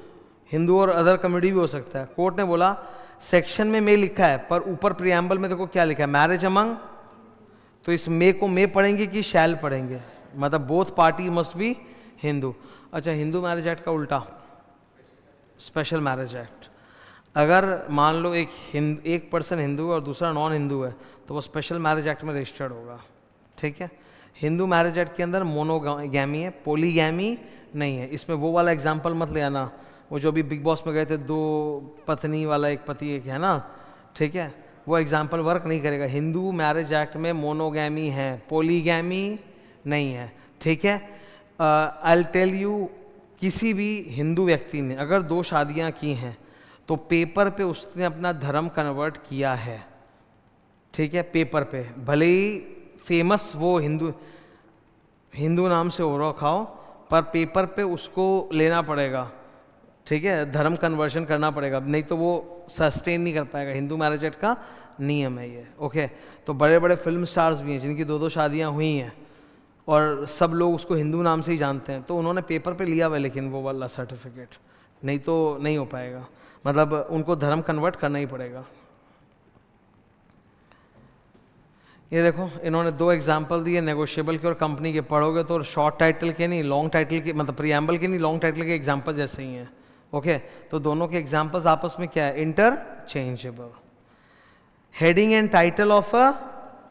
हिंदू और अदर कम्युनिटी भी हो सकता है। कोर्ट ने बोला सेक्शन में मे लिखा है पर ऊपर प्रियम्बल में देखो क्या लिखा है, मैरिज अमंग, तो इस मे को मे पढ़ेंगे कि शैल पढ़ेंगे, मतलब both party must be Hindu. अच्छा, हिंदू मैरिज एक्ट का उल्टा स्पेशल मैरिज एक्ट। अगर मान लो एक पर्सन हिंदू है और दूसरा नॉन हिंदू है तो वो स्पेशल मैरिज एक्ट में रजिस्टर्ड होगा, ठीक है। हिंदू मैरिज एक्ट के अंदर मोनोगैमी है, पॉलीगैमी नहीं है। इसमें वो वाला एग्जाम्पल मत ले आना, वो जो भी बिग बॉस में गए थे, 2 पत्नी वाला, एक पति एक है ना, ठीक है, वो एग्जाम्पल वर्क नहीं करेगा। हिंदू मैरिज एक्ट में मोनोगैमी है, पॉलीगैमी नहीं है, ठीक है। आई विल टेल यू, किसी भी हिंदू व्यक्ति ने अगर 2 शादियां की हैं तो पेपर पे उसने अपना धर्म कन्वर्ट किया है, ठीक है, पेपर पे, भले ही फेमस वो हिंदू नाम से हो रखा हो, पर पेपर पे उसको लेना पड़ेगा, ठीक है, धर्म कन्वर्शन करना पड़ेगा, नहीं तो वो सस्टेन नहीं कर पाएगा। हिंदू मैरिज एक्ट का नियम है ये, ओके। तो बड़े बड़े फिल्म स्टार्स भी हैं जिनकी 2-2 शादियां हुई हैं और सब लोग उसको हिंदू नाम से ही जानते हैं, तो उन्होंने पेपर पे लिया हुआ है लेकिन वो वाला सर्टिफिकेट, नहीं तो नहीं हो पाएगा, मतलब उनको धर्म कन्वर्ट करना ही पड़ेगा। ये देखो इन्होंने 2 एग्जाम्पल दिए नेगोशिएबल के और कंपनी के, पढ़ोगे तो शॉर्ट टाइटल के नहीं, लॉन्ग टाइटल के, मतलब प्रियम्बल के नहीं, लॉन्ग टाइटल के एग्जाम्पल जैसे ही हैं, ओके। तो दोनों के एग्जाम्पल्स आपस में क्या है, interchangeable. Heading and title of a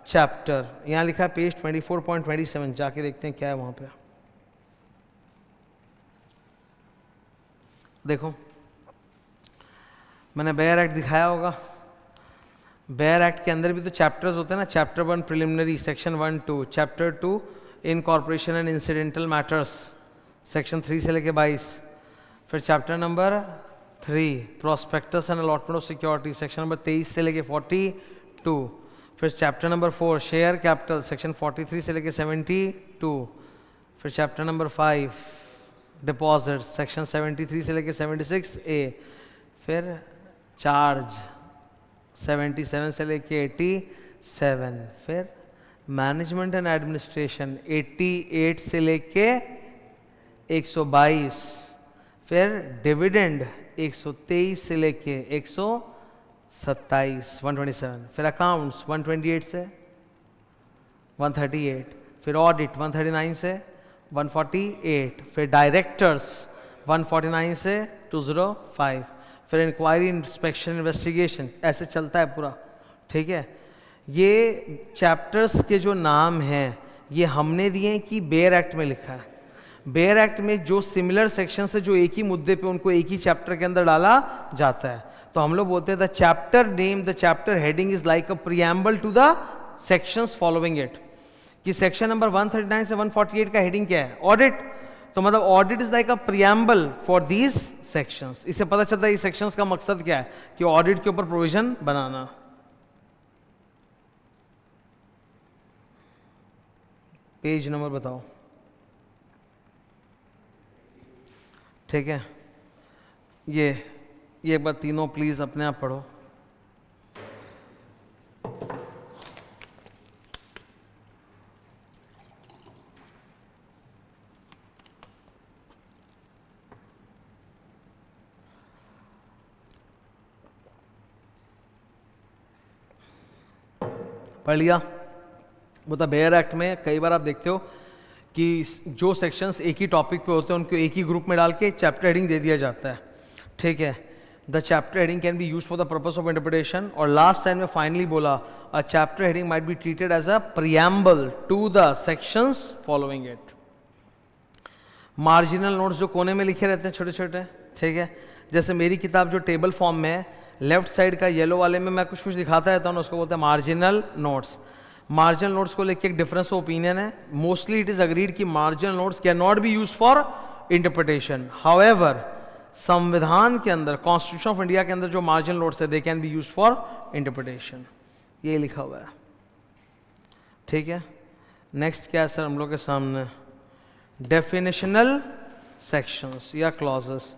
chapter, यहाँ लिखा है पेज 24.27, जाके देखते हैं क्या है वहाँ पे। देखो मैंने बेयर एक्ट दिखाया होगा, बेयर एक्ट के अंदर भी तो चैप्टर्स होते हैं ना, chapter 1 preliminary, section 1-2, chapter 2 incorporation and incidental matters, section 3 से लेके 22, फिर chapter number 3 prospectus and allotment of security, section number 23 से लेके 42, फिर chapter number 4 share capital, section 43 से लेके 72, फिर चैप्टर नंबर 5 डिपॉजिट, सेक्शन 73 से लेके 76A, फिर चार्ज 77 से लेके 87, फिर मैनेजमेंट एंड एडमिनिस्ट्रेशन 88 से लेके 122, फिर डिविडेंड 123 से लेके 127 127, फिर अकाउंट्स 128 से 138, फिर ऑडिट 139 से 148, फिर डायरेक्टर्स 149 से 205, फिर इंक्वायरी इंस्पेक्शन इन्वेस्टिगेशन, ऐसे चलता है पूरा, ठीक है। ये चैप्टर्स के जो नाम हैं ये हमने दिए हैं कि बेयर एक्ट में लिखा है। बेयर एक्ट में जो सिमिलर सेक्शन है जो एक ही मुद्दे पे उनको एक ही चैप्टर के अंदर डाला जाता है, तो हम लोग बोलते हैं the chapter name, the chapter heading is like a preamble to the sections following it. कि सेक्शन नंबर 139 से 148 का हेडिंग क्या है, ऑडिट, तो मतलब audit is like a preamble for these sections. इससे पता चलता है इस सेक्शंस का मकसद क्या है, कि ऑडिट के ऊपर प्रोविजन बनाना। पेज नंबर बताओ, ठीक है। ये एक बार तीनों प्लीज अपने आप पढ़ो। पढ़ लिया? बता, बेयर एक्ट में कई बार आप देखते हो कि जो सेक्शंस एक ही टॉपिक पे होते हैं उनको एक ही ग्रुप में डाल के चैप्टर हेडिंग दे दिया जाता है, ठीक है। The chapter heading can be used for the purpose of interpretation. और लास्ट टाइम में फाइनली बोला a chapter heading might be treated as a preamble to the sections following it. Marginal notes जो कोने में लिखे रहते हैं छोटे छोटे, ठीक है, जैसे मेरी किताब जो टेबल फॉर्म में है, लेफ्ट साइड का येलो वाले में मैं कुछ कुछ दिखाता रहता हूँ, उसको बोलते हैं मार्जिनल नोट्स। मार्जिनल नोट्स को लेके एक डिफरेंस ऑफ ओपिनियन है। मोस्टली इट इज अग्रीड कि marginal notes can not be used for interpretation. However संविधान के अंदर, कॉन्स्टिट्यूशन ऑफ इंडिया के अंदर जो मार्जिनल नोट्स है they can be used for interpretation, ये लिखा हुआ है। ठीक है, नेक्स्ट क्या है सर हम लोग के सामने, डेफिनेशनल सेक्शंस या क्लॉजेस।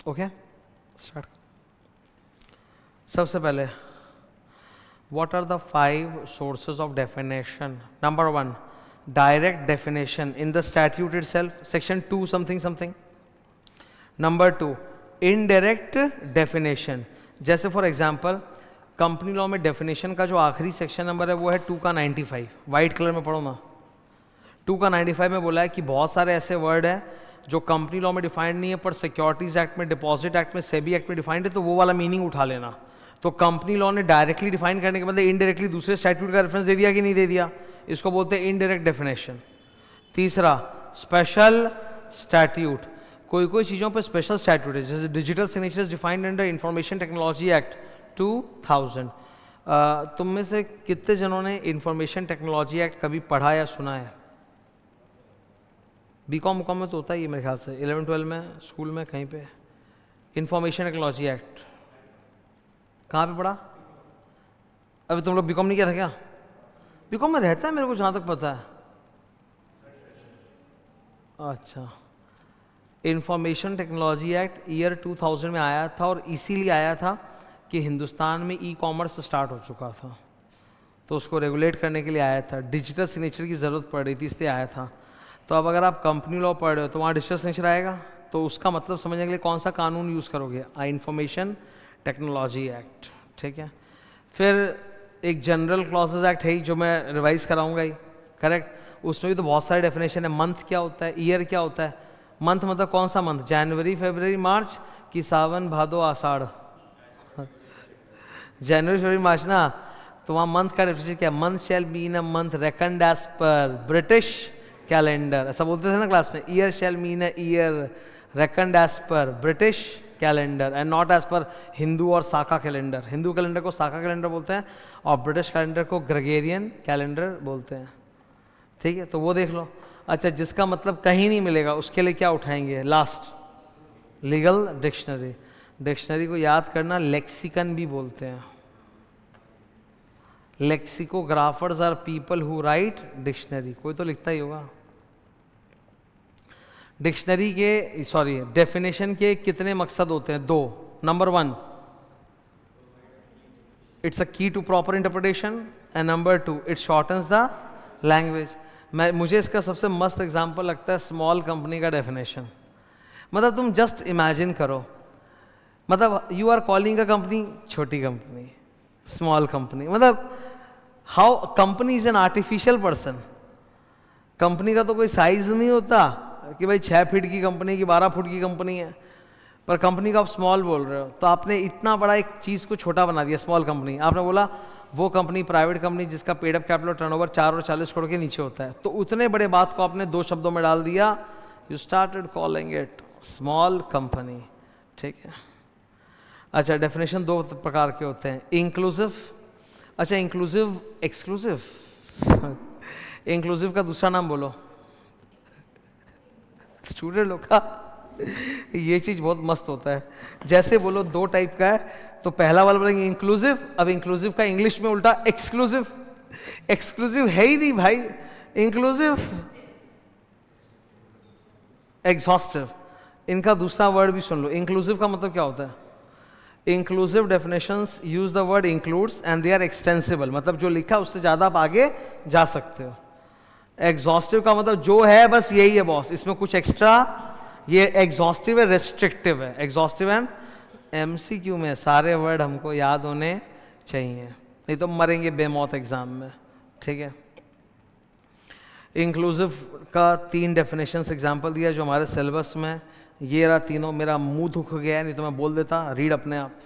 Okay, start. सबसे पहले what are the 5 sources of definition? Number 1, direct definition in the statute itself, section 2 something something. Number 2, indirect definition, जैसे फॉर एग्जाम्पल कंपनी लॉ में डेफिनेशन का जो आखिरी सेक्शन नंबर है वो है 2 का 95, वाइट कलर में पढ़ो ना। 2 का 95 में बोला है कि बहुत सारे ऐसे वर्ड हैं जो कंपनी लॉ में डिफाइंड नहीं है पर सिक्योरिटीज एक्ट में, डिपॉजिट एक्ट में, सेबी एक्ट में डिफाइंड है, तो वो वाला मीनिंग उठा लेना। तो कंपनी लॉ ने डायरेक्टली डिफाइन करने के बदले इनडायरेक्टली दूसरे स्टैट्यूट का रेफरेंस दे दिया कि नहीं दे दिया, इसको बोलते हैं इनडायरेक्ट डेफिनेशन। तीसरा, स्पेशल स्टैट्यूट, कोई कोई चीज़ों पे स्पेशल स्टैट्यूट है, जैसे digital signatures defined under information technology act 2000। तुम में से कितने जनों ने इंफॉर्मेशन टेक्नोलॉजी एक्ट कभी पढ़ा या सुना है? बीकॉम मुकॉम में तो होता ही है मेरे ख्याल से, 11-12 में स्कूल में कहीं पे। इंफॉर्मेशन टेक्नोलॉजी एक्ट कहाँ पे पढ़ा? अभी तुम लोग बीकॉम नहीं किया था क्या? बीकॉम में रहता है मेरे को जहाँ तक पता है। अच्छा, इंफॉर्मेशन टेक्नोलॉजी एक्ट ईयर 2000 में आया था और इसीलिए आया था कि हिंदुस्तान में ई कॉमर्स स्टार्ट हो चुका था, तो उसको रेगुलेट करने के लिए आया था। डिजिटल सिग्नेचर की ज़रूरत पड़ रही थी इसलिए आया था। तो अब अगर आप कंपनी लॉ पढ़ रहे हो तो वहाँ डिजिटल सिग्नेचर आएगा, तो उसका मतलब समझने के लिए कौन सा कानून यूज़ करोगे? Information technology act. ठीक है, फिर एक जनरल क्लॉजेज एक्ट है ही जो मैं रिवाइज कराऊंगा ही, करेक्ट। उसमें भी तो बहुत सारे डेफिनेशन है। मंथ क्या होता है, ईयर क्या होता है? मंथ मतलब कौन सा मंथ, जनवरी फरवरी मार्च कि सावन भादो आषाढ़? जनवरी फरवरी मार्च ना, तो वहाँ मंथ का डेफिनेशन क्या? Month shall be in a month reckoned as per British calendar, ऐसा बोलते थे ना क्लास में। Year shall mean a year reckoned as per British calendar and not as per Hindu और साका कैलेंडर। हिंदू कैलेंडर को साका कैलेंडर बोलते हैं और ब्रिटिश कैलेंडर को ग्रेगोरियन कैलेंडर बोलते हैं। ठीक है, तो वो देख लो। अच्छा, जिसका मतलब कहीं नहीं मिलेगा उसके लिए क्या उठाएंगे? Last, legal dictionary. डिक्शनरी को याद करना लेक्सिकन भी बोलते हैं। Lexicographers are people who write dictionary, कोई तो लिखता ही होगा। डिक्शनरी के, सॉरी, डेफिनेशन के कितने मकसद होते हैं? 2। Number 1, it's a key to proper interpretation and number 2, it shortens the language. मुझे इसका सबसे मस्त एग्जांपल लगता है स्मॉल कंपनी का डेफिनेशन। मतलब तुम जस्ट इमेजिन करो, मतलब you are calling a company छोटी कंपनी, स्मॉल कंपनी, मतलब how company is an artificial person. Company का तो कोई साइज नहीं होता कि भाई 6 फीट की कंपनी की 12 फुट की कंपनी है, पर कंपनी का आप स्मॉल बोल रहे हो, तो आपने इतना बड़ा एक चीज़ को छोटा बना दिया, स्मॉल कंपनी। आपने बोला वो कंपनी प्राइवेट कंपनी जिसका पेड अप कैपिटल टर्नओवर 4 और 40 करोड़ के नीचे होता है, तो उतने बड़े बात को आपने 2 शब्दों में डाल दिया, you started calling it small company. ठीक है, अच्छा, डेफिनेशन 2 प्रकार के होते हैं, इंक्लूसिव। अच्छा, इंक्लूसिव, एक्सक्लूसिव। इंक्लूसिव का दूसरा नाम बोलो स्टूडेंट लोग का। ये चीज बहुत मस्त होता है, जैसे बोलो 2 टाइप का है, तो पहला वाला बोलेंगे इंक्लूसिव, अब इंक्लूसिव का इंग्लिश में उल्टा एक्सक्लूसिव। एक्सक्लूसिव है ही नहीं भाई, इंक्लूसिव, एग्जॉस्टिव। इनका दूसरा वर्ड भी सुन लो, इंक्लूसिव का मतलब क्या होता है? Inclusive definitions use the word includes and they are extensible, मतलब जो लिखा उससे ज्यादा आप आगे जा सकते हो। एग्जॉस्टिव का मतलब जो है बस यही है बॉस, इसमें कुछ एक्स्ट्रा, ये एग्जॉस्टिव है, रेस्ट्रिक्टिव है। एग्जॉस्टिव एंड एमसीक्यू में सारे वर्ड हमको याद होने चाहिए, नहीं तो मरेंगे बेमौत एग्जाम में। ठीक है, इंक्लूसिव का 3 डेफिनेशंस एग्जांपल दिया जो हमारे सिलेबस में, ये रहा तीनों। मेरा मुंह दुख गया है, नहीं तो मैं बोल देता, रीड अपने आप।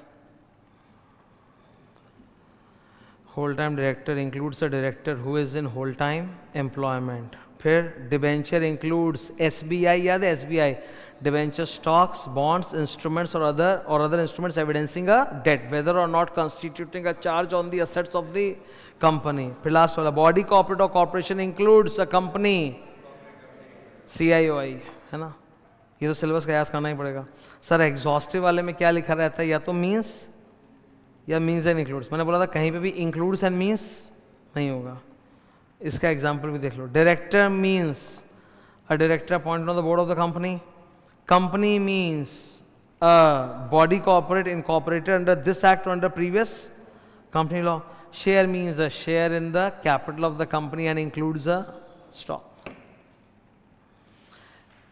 Whole time director includes a director who is in whole time employment. फिर डिबेंचर इंक्लूड्स एसबीआई, याद है SBI? Debenture stocks, bonds, instruments और other instruments evidencing a debt whether और not constituting a charge on the assets of the company. फिर last वाला, body corporate और corporation includes a company, CIOI, है ना? ये तो सिलेबस का याद करना ही पड़ेगा। सर एग्जॉस्टिव वाले में क्या लिखा रहता है, या तो मीन्स या मीन्स एंड इंक्लूड्स। मैंने बोला था कहीं पे भी इंक्लूड्स एंड मीन्स नहीं होगा। इसका एग्जाम्पल भी देख लो। Director means a director appointed on the board of the company. Company means a body corporate incorporated under this act और under previous company law. Share means a share in the capital of the company and includes a stock.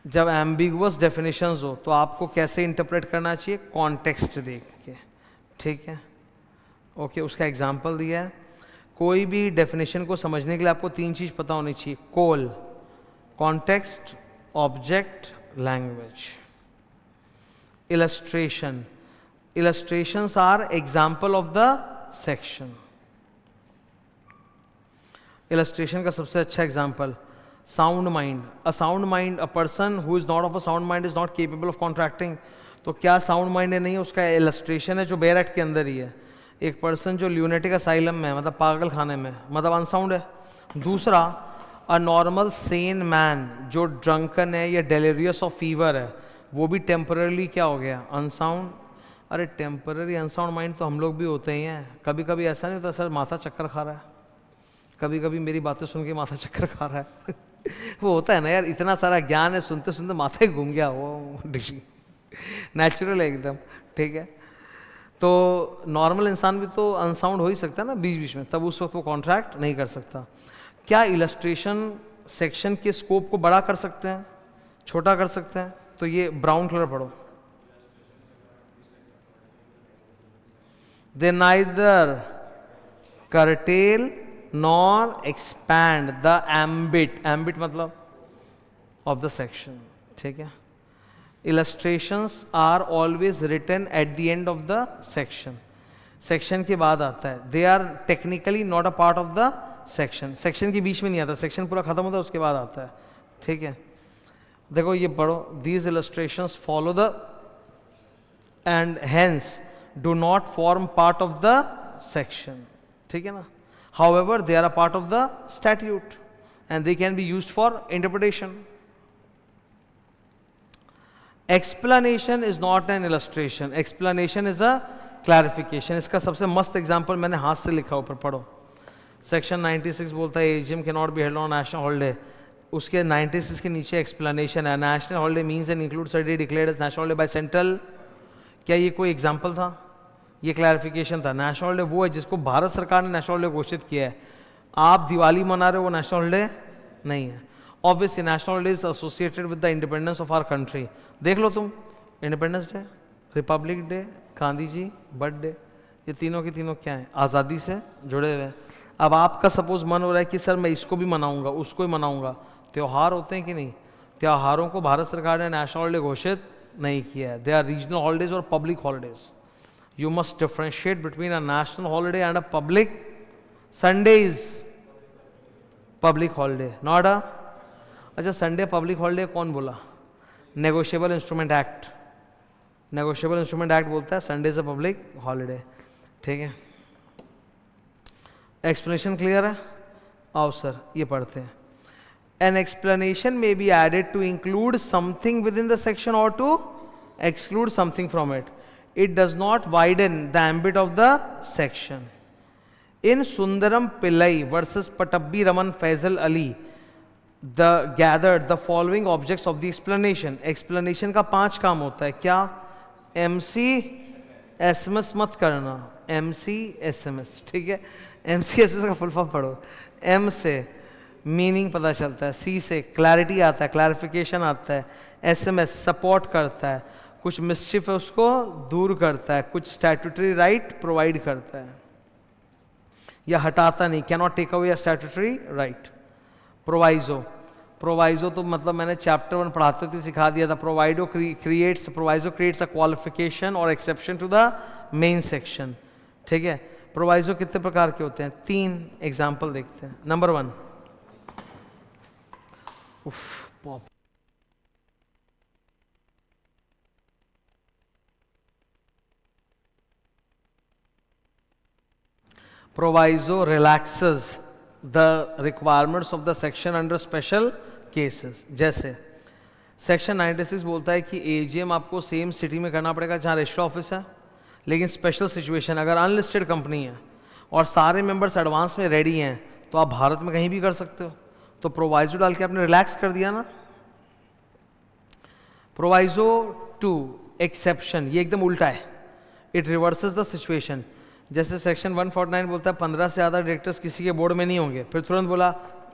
जब ambiguous definitions हो तो आपको कैसे interpret करना चाहिए, context देख के, ठीक है। ओके, उसका एग्जांपल दिया है। कोई भी डेफिनेशन को समझने के लिए आपको 3 चीज पता होनी चाहिए, COL, context, object, language. Illustration, illustrations are example of the section। illustration का सबसे अच्छा example sound mind. A sound mind, a person who is not of a sound mind is not capable of contracting. तो क्या sound mind है, नहीं है, उसका illustration है जो बेयर एक्ट के अंदर ही है। एक पर्सन जो ल्यूनेटिक असाइलम में है, मतलब पागल खाने में, मतलब अनसाउंड है। दूसरा, अ नॉर्मल सेन मैन जो ड्रंकन है या डेलेरियस ऑफ फीवर है, वो भी टेम्पररी क्या हो गया, अनसाउंड। अरे टेम्पररी अनसाउंड माइंड तो हम लोग भी होते ही हैं। कभी कभी ऐसा नहीं होता सर माथा चक्कर खा रहा है, कभी कभी मेरी बातें सुन के माथा चक्कर खा रहा है वो होता है ना यार, इतना सारा ज्ञान है, सुनते सुनते माथा ही घूम गया वो डिशी नेचुरल है एकदम, ठीक है। तो नॉर्मल इंसान भी तो अनसाउंड हो ही सकता है ना बीच बीच में, तब उस वक्त वो कॉन्ट्रैक्ट नहीं कर सकता। क्या इलस्ट्रेशन सेक्शन के स्कोप को बड़ा कर सकते हैं, छोटा कर सकते हैं? तो ये ब्राउन कलर पढ़ो। They neither curtail nor expand the ambit, ambit मतलब of the section, ठीक है। Illustrations are always written at the end of the section, section के बाद आता है। They are technically not a part of the section, section के बीच में नहीं आता, section पूरा खत्म होता है उसके बाद आता है, ठीक है। देखो ये पढ़ो, these illustrations follow the and hence do not form part of the section, ठीक है ना। However, they are a part of the statute and they can be used for interpretation. Explanation is not an illustration, explanation is a clarification। इसका सबसे मस्त example मैंने हाथ से लिखा, ऊपर पढ़ो। सेक्शन 96 बोलता है AGM cannot be held on national holiday। उसके 96 के नीचे एक्सप्लेनेशन है, national holiday means and includes a day declared as national holiday by central. क्या ये कोई एग्जाम्पल था? ये क्लैरिफिकेशन था। नेशनल हॉलिडे वो है जिसको भारत सरकार ने नेशनल हॉलिडे घोषित किया है। आप दिवाली मना रहे हो, वो नेशनल हॉलिडे नहीं है। Obviously national holiday is associated with the independence of our country. देख लो तुम, independence day, republic day, Gandhi ji birthday, ये तीनों के तीनों क्या है, आज़ादी से जुड़े हुए हैं। अब आपका सपोज मन हो रहा है कि सर मैं इसको भी मनाऊंगा, उसको भी मनाऊंगा। त्यौहार होते हैं कि नहीं? त्योहारों को भारत सरकार ने नेशनल हॉलिडे घोषित नहीं किया है। दे आर रीजनल हॉलिडेज और public holidays. You must differentiate between a national holiday and a public. Sunday is public holiday, not a। अच्छा, संडे पब्लिक हॉलिडे कौन बोला? Negotiable instrument act, negotiable instrument act बोलता है Sunday is a public holiday, ठीक है। Explanation clear है? आओ sir ये पढ़ते हैं। An explanation may be added to include something within the section or to exclude something from it. It does not widen the ambit of the section. In Sundaram Pillai versus Patabbi Raman Faisal Ali, the gathered the following objects of the explanation. Explanation का 5 काम होता है। क्या? MC SMS मत करना, MC SMS, ठीक है। MC SMS का फुल फॉर्म पढ़ो। M से मीनिंग पता चलता है, C से क्लैरिटी आता है, क्लैरिफिकेशन आता है, SMS सपोर्ट करता है, कुछ मिसचिफ है उसको दूर करता है, कुछ स्टैट्यूटरी राइट प्रोवाइड करता है या हटाता नहीं, can not take away a statutory right. Proviso, proviso तो मतलब मैंने चैप्टर 1 पढ़ाते थे सिखा दिया था। प्रोवाइजो क्रिएट्स अ क्वालिफिकेशन और exception to the main section, ठीक है। प्रोवाइजो कितने प्रकार के होते हैं? 3 एग्जाम्पल देखते हैं। Number 1, proviso relaxes the requirements of the section under special cases। जैसे सेक्शन 96 बोलता है कि एजीएम आपको सेम सिटी में करना पड़ेगा जहाँ रजिस्टर ऑफिस है, लेकिन स्पेशल सिचुएशन अगर अनलिस्टेड कंपनी है और सारे मेंबर्स एडवांस में रेडी हैं तो आप भारत में कहीं भी कर सकते हो। तो प्रोवाइजो डाल के आपने रिलैक्स कर दिया ना। प्रोवाइजो टू एक्सेप्शन, ये एकदम उल्टा है, इट रिवर्सेस द सिचुएशन। जैसे सेक्शन 149 बोलता है 15 से ज़्यादा डायरेक्टर्स किसी के बोर्ड में नहीं होंगे, फिर तुरंत बोला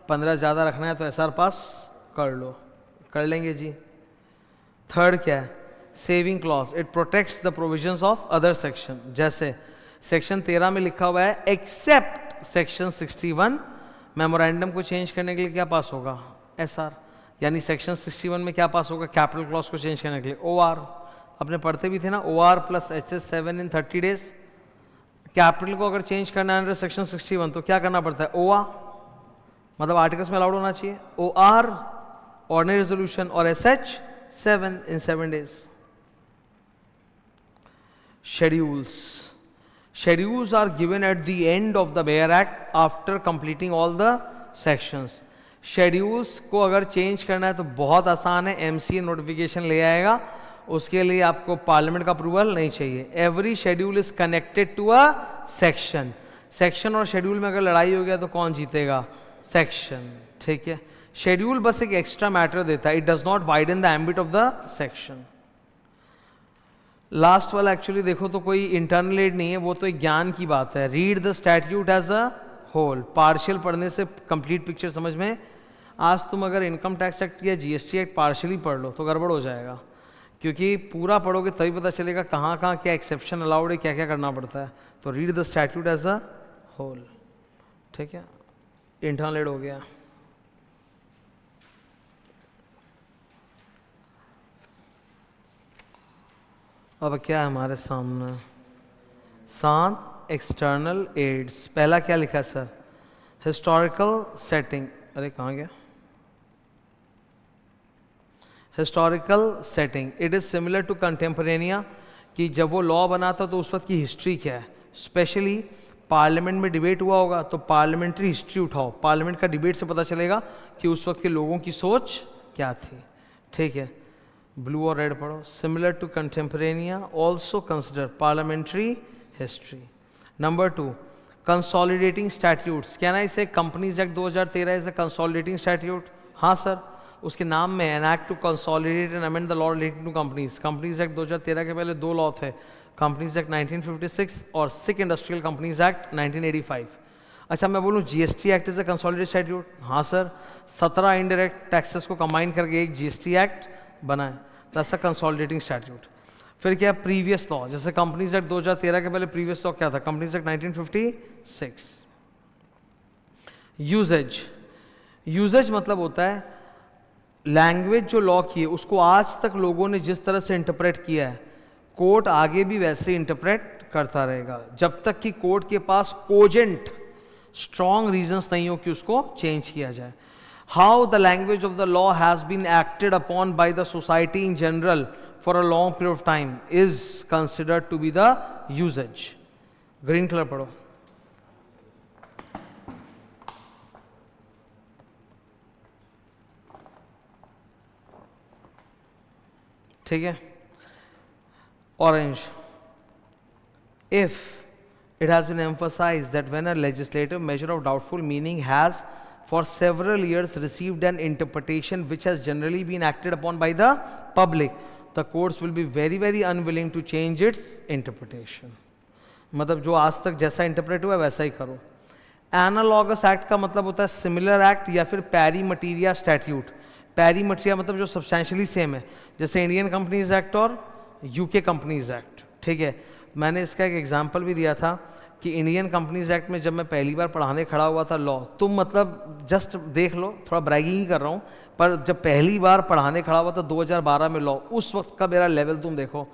15 ज़्यादा रखना है तो एसआर पास कर लो, कर लेंगे जी। थर्ड क्या है, saving clause, it protects the provisions of other section. जैसे सेक्शन 13 में लिखा हुआ है एक्सेप्ट सेक्शन 61, मेमोरेंडम को चेंज करने के लिए क्या पास होगा, एसआर। यानी सेक्शन 61 में क्या पास होगा, कैपिटल क्लॉज को चेंज करने के लिए ओआर। अपने पढ़ते भी थे ना, OR plus HS7 in 30 days. Capital को अगर चेंज करना है अंडर सेक्शन 61 तो क्या करना पड़ता है, ओआ, मतलब आर्टिकल्स में अलाउड होना चाहिए, ओआर ऑर्डिनरी रेजोल्यूशन, और SH7 in 7 days. Schedules are given at the end of the Bayer Act after completing all the sections. Schedules को अगर चेंज करना है तो बहुत आसान है, MCA नोटिफिकेशन ले आएगा, उसके लिए आपको पार्लियामेंट का अप्रूवल नहीं चाहिए। Every schedule is connected to a section. Section और शेड्यूल में अगर लड़ाई हो गया तो कौन जीतेगा, सेक्शन। ठीक है, शेड्यूल बस एक एक्स्ट्रा मैटर देता है, it does not widen the ambit of the section. Last वाला एक्चुअली देखो तो कोई इंटरनल एड नहीं है, वो तो एक ज्ञान की बात है। Read the statute as a whole, partial पढ़ने से कंप्लीट पिक्चर समझ में। आज तुम अगर इनकम टैक्स एक्ट या GST एक्ट पार्शियली पढ़ लो तो गड़बड़ हो जाएगा, क्योंकि पूरा पढ़ोगे तभी पता चलेगा कहाँ कहाँ क्या एक्सेप्शन अलाउड है, क्या क्या करना पड़ता है। तो read the statute as a whole. ठीक है, इंटरनल एड हो गया। अब क्या है हमारे सामने, 7 एक्सटर्नल एड्स। पहला क्या लिखा है सर, हिस्टोरिकल सेटिंग। अरे कहाँ गया, historical setting, it is similar to कंटेम्परेनिया, कि जब वो लॉ बना था तो उस वक्त की हिस्ट्री क्या है। स्पेशली पार्लियामेंट में डिबेट हुआ होगा तो पार्लियामेंट्री हिस्ट्री उठाओ, पार्लियामेंट का डिबेट से पता चलेगा कि उस वक्त के लोगों की सोच क्या थी। ठीक है, ब्लू और रेड पढ़ो। सिमिलर टू कंटेम्परेनिया, also consider parliamentary history. Number 2, consolidating statutes. Can I say companies act 2013 is a consolidating statute? हाँ सर, उसके नाम में an act to consolidate and amend the law relating to companies. Companies act 2013 के पहले 2 law थे, companies act 1956 और सिक industrial companies act 1985। अच्छा मैं बोलूँ GST act is a consolidated statute? हाँ सर, 17 इनडायरेक्ट टैक्सेस को कंबाइन करके एक GST एक्ट बनाए, दैट्स अ कंसोलिडेटिंग स्टैट्यूट। फिर क्या, प्रीवियस लॉ, जैसे कंपनीज एक्ट 2013 के पहले प्रीवियस लॉ क्या था, कंपनीज एक्ट 1956। यूजेज मतलब होता है लैंग्वेज जो लॉ की है उसको आज तक लोगों ने जिस तरह से इंटरप्रेट किया है, कोर्ट आगे भी वैसे इंटरप्रेट करता रहेगा जब तक कि कोर्ट के पास कोजेंट स्ट्रॉन्ग रीजंस नहीं हो कि उसको चेंज किया जाए। How the language of the law has been acted upon by the society in general for a long period of time is considered to be the usages. Green colour पढ़ो। ठीक है, orange, if it has been emphasized that when a legislative measure of doubtful meaning has for several years received an interpretation which has generally been acted upon by the public, the courts will be very unwilling to change its interpretation. मतलब जो आज तक जैसा interpret हुआ है वैसा ही करो। Analogous act का मतलब होता है सिमिलर एक्ट या फिर पैरी मटीरिया स्टैट्यूट। पैरी मटीरिया मतलब जो सब्सटैंशियली सेम है, जैसे इंडियन कंपनीज एक्ट और यूके कंपनीज एक्ट। ठीक है, मैंने इसका एक एग्जांपल भी दिया था कि इंडियन कंपनीज एक्ट में जब मैं पहली बार पढ़ाने खड़ा हुआ था लॉ, तुम मतलब जस्ट देख लो, थोड़ा ब्रैगिंग ही कर रहा हूँ, पर जब पहली बार पढ़ाने खड़ा हुआ था 2012 में लॉ, उस वक्त का मेरा लेवल तुम देखो।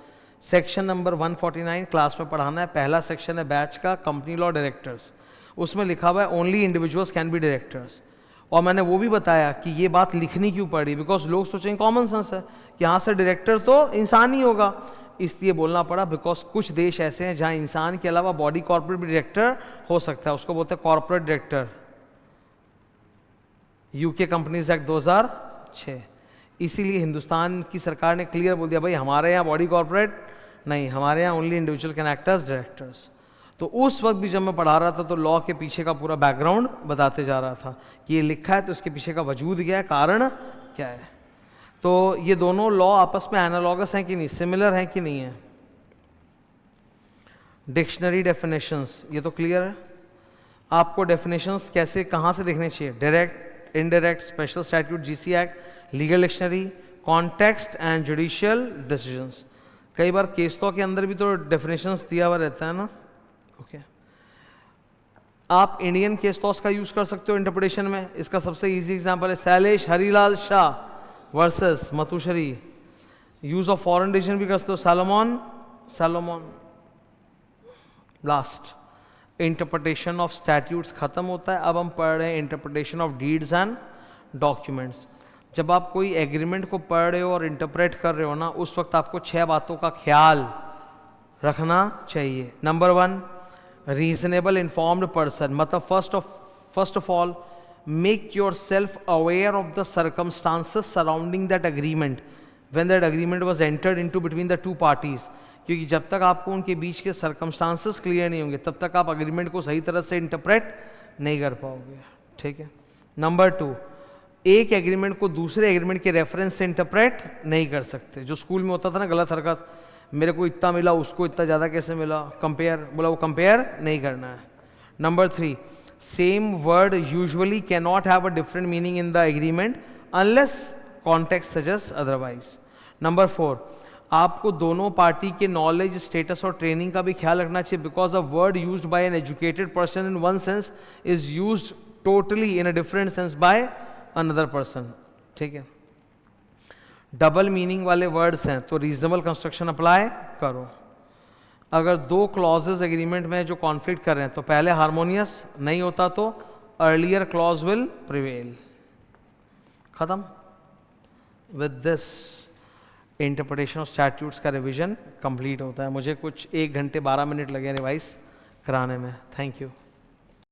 सेक्शन नंबर 149 क्लास में पढ़ाना है, पहला सेक्शन है बैच का कंपनी लॉ डायरेक्टर्स, उसमें लिखा हुआ है only individuals can be directors. और मैंने वो भी बताया कि ये बात लिखनी क्यों पड़ी, बिकॉज लोग सोचेंगे कॉमन सेंस है कि हाँ सर डायरेक्टर तो इंसान ही होगा, इसलिए बोलना पड़ा बिकॉज कुछ देश ऐसे हैं जहाँ इंसान के अलावा बॉडी कॉर्पोरेट भी डायरेक्टर हो सकता है, उसको बोलते हैं corporate director. UK companies act 2006। इसीलिए हिंदुस्तान की सरकार ने क्लियर बोल दिया भाई हमारे यहाँ बॉडी कॉर्पोरेट नहीं, हमारे यहाँ only individual can act as directors. तो उस वक्त भी जब मैं पढ़ा रहा था तो लॉ के पीछे का पूरा बैकग्राउंड बताते जा रहा था कि ये लिखा है तो इसके पीछे का वजूद क्या है, कारण क्या है। तो ये दोनों लॉ आपस में एनालॉगस हैं कि नहीं, सिमिलर हैं कि नहीं है। डिक्शनरी डेफिनेशंस, ये तो क्लियर है। आपको डेफिनेशंस कैसे कहाँ से देखने चाहिए, direct, indirect, special statute, GC act, legal dictionary, context and judicial decisions. कई बार केस लॉ के अंदर भी तो डेफिनेशंस दिया हुआ रहता है ना। ओके आप इंडियन केस लॉस का यूज कर सकते हो इंटरप्रिटेशन में। इसका सबसे इजी एग्जांपल है Shailesh Harilal Shah versus Matushri. Use of foreign decision भी कर सकते हो, Salomon. Last interpretation of statutes खत्म होता है। अब हम पढ़ रहे हैं interpretation of deeds and documents. जब आप कोई एग्रीमेंट को पढ़ रहे हो और इंटरप्रेट कर रहे हो ना, उस वक्त आपको 6 बातों का ख्याल रखना चाहिए। नंबर 1, रीजनेबल इन्फॉर्म्ड पर्सन, मतलब first of all make your self aware of the circumstances surrounding that agreement when that agreement was entered into between the 2 parties. क्योंकि जब तक आपको उनके बीच के सर्कमस्टांसेस क्लियर नहीं होंगे तब तक आप अग्रीमेंट को सही तरह से इंटरप्रेट नहीं कर पाओगे, ठीक है। नंबर 2, एक एग्रीमेंट को दूसरे एग्रीमेंट के रेफरेंस से इंटरप्रेट नहीं कर सकते। जो स्कूल में होता था ना गलत हरकत, मेरे को इतना मिला उसको इतना ज़्यादा कैसे मिला, कंपेयर, बोला वो कंपेयर नहीं करना है। Number 3, same word usually can not have a different meaning in the agreement unless context suggest otherwise. Number 4, आपको दोनों पार्टी के नॉलेज, स्टेटस और ट्रेनिंग का भी ख्याल रखना चाहिए, because a word used by an educated person in one sense is used totally in a different sense by another person, ठीक है। डबल मीनिंग वाले वर्ड्स हैं तो रीजनेबल कंस्ट्रक्शन अप्लाई करो। अगर 2 क्लॉजेज एग्रीमेंट में जो कॉन्फ्लिक्ट कर रहे हैं तो पहले हार्मोनियस नहीं होता तो अर्लियर क्लॉज विल प्रिवेल। खत्म। With this interpretation of statutes का रिवीजन कंप्लीट होता है। मुझे कुछ 1 घंटे 12 मिनट लगे रिवाइज कराने में। Thank you.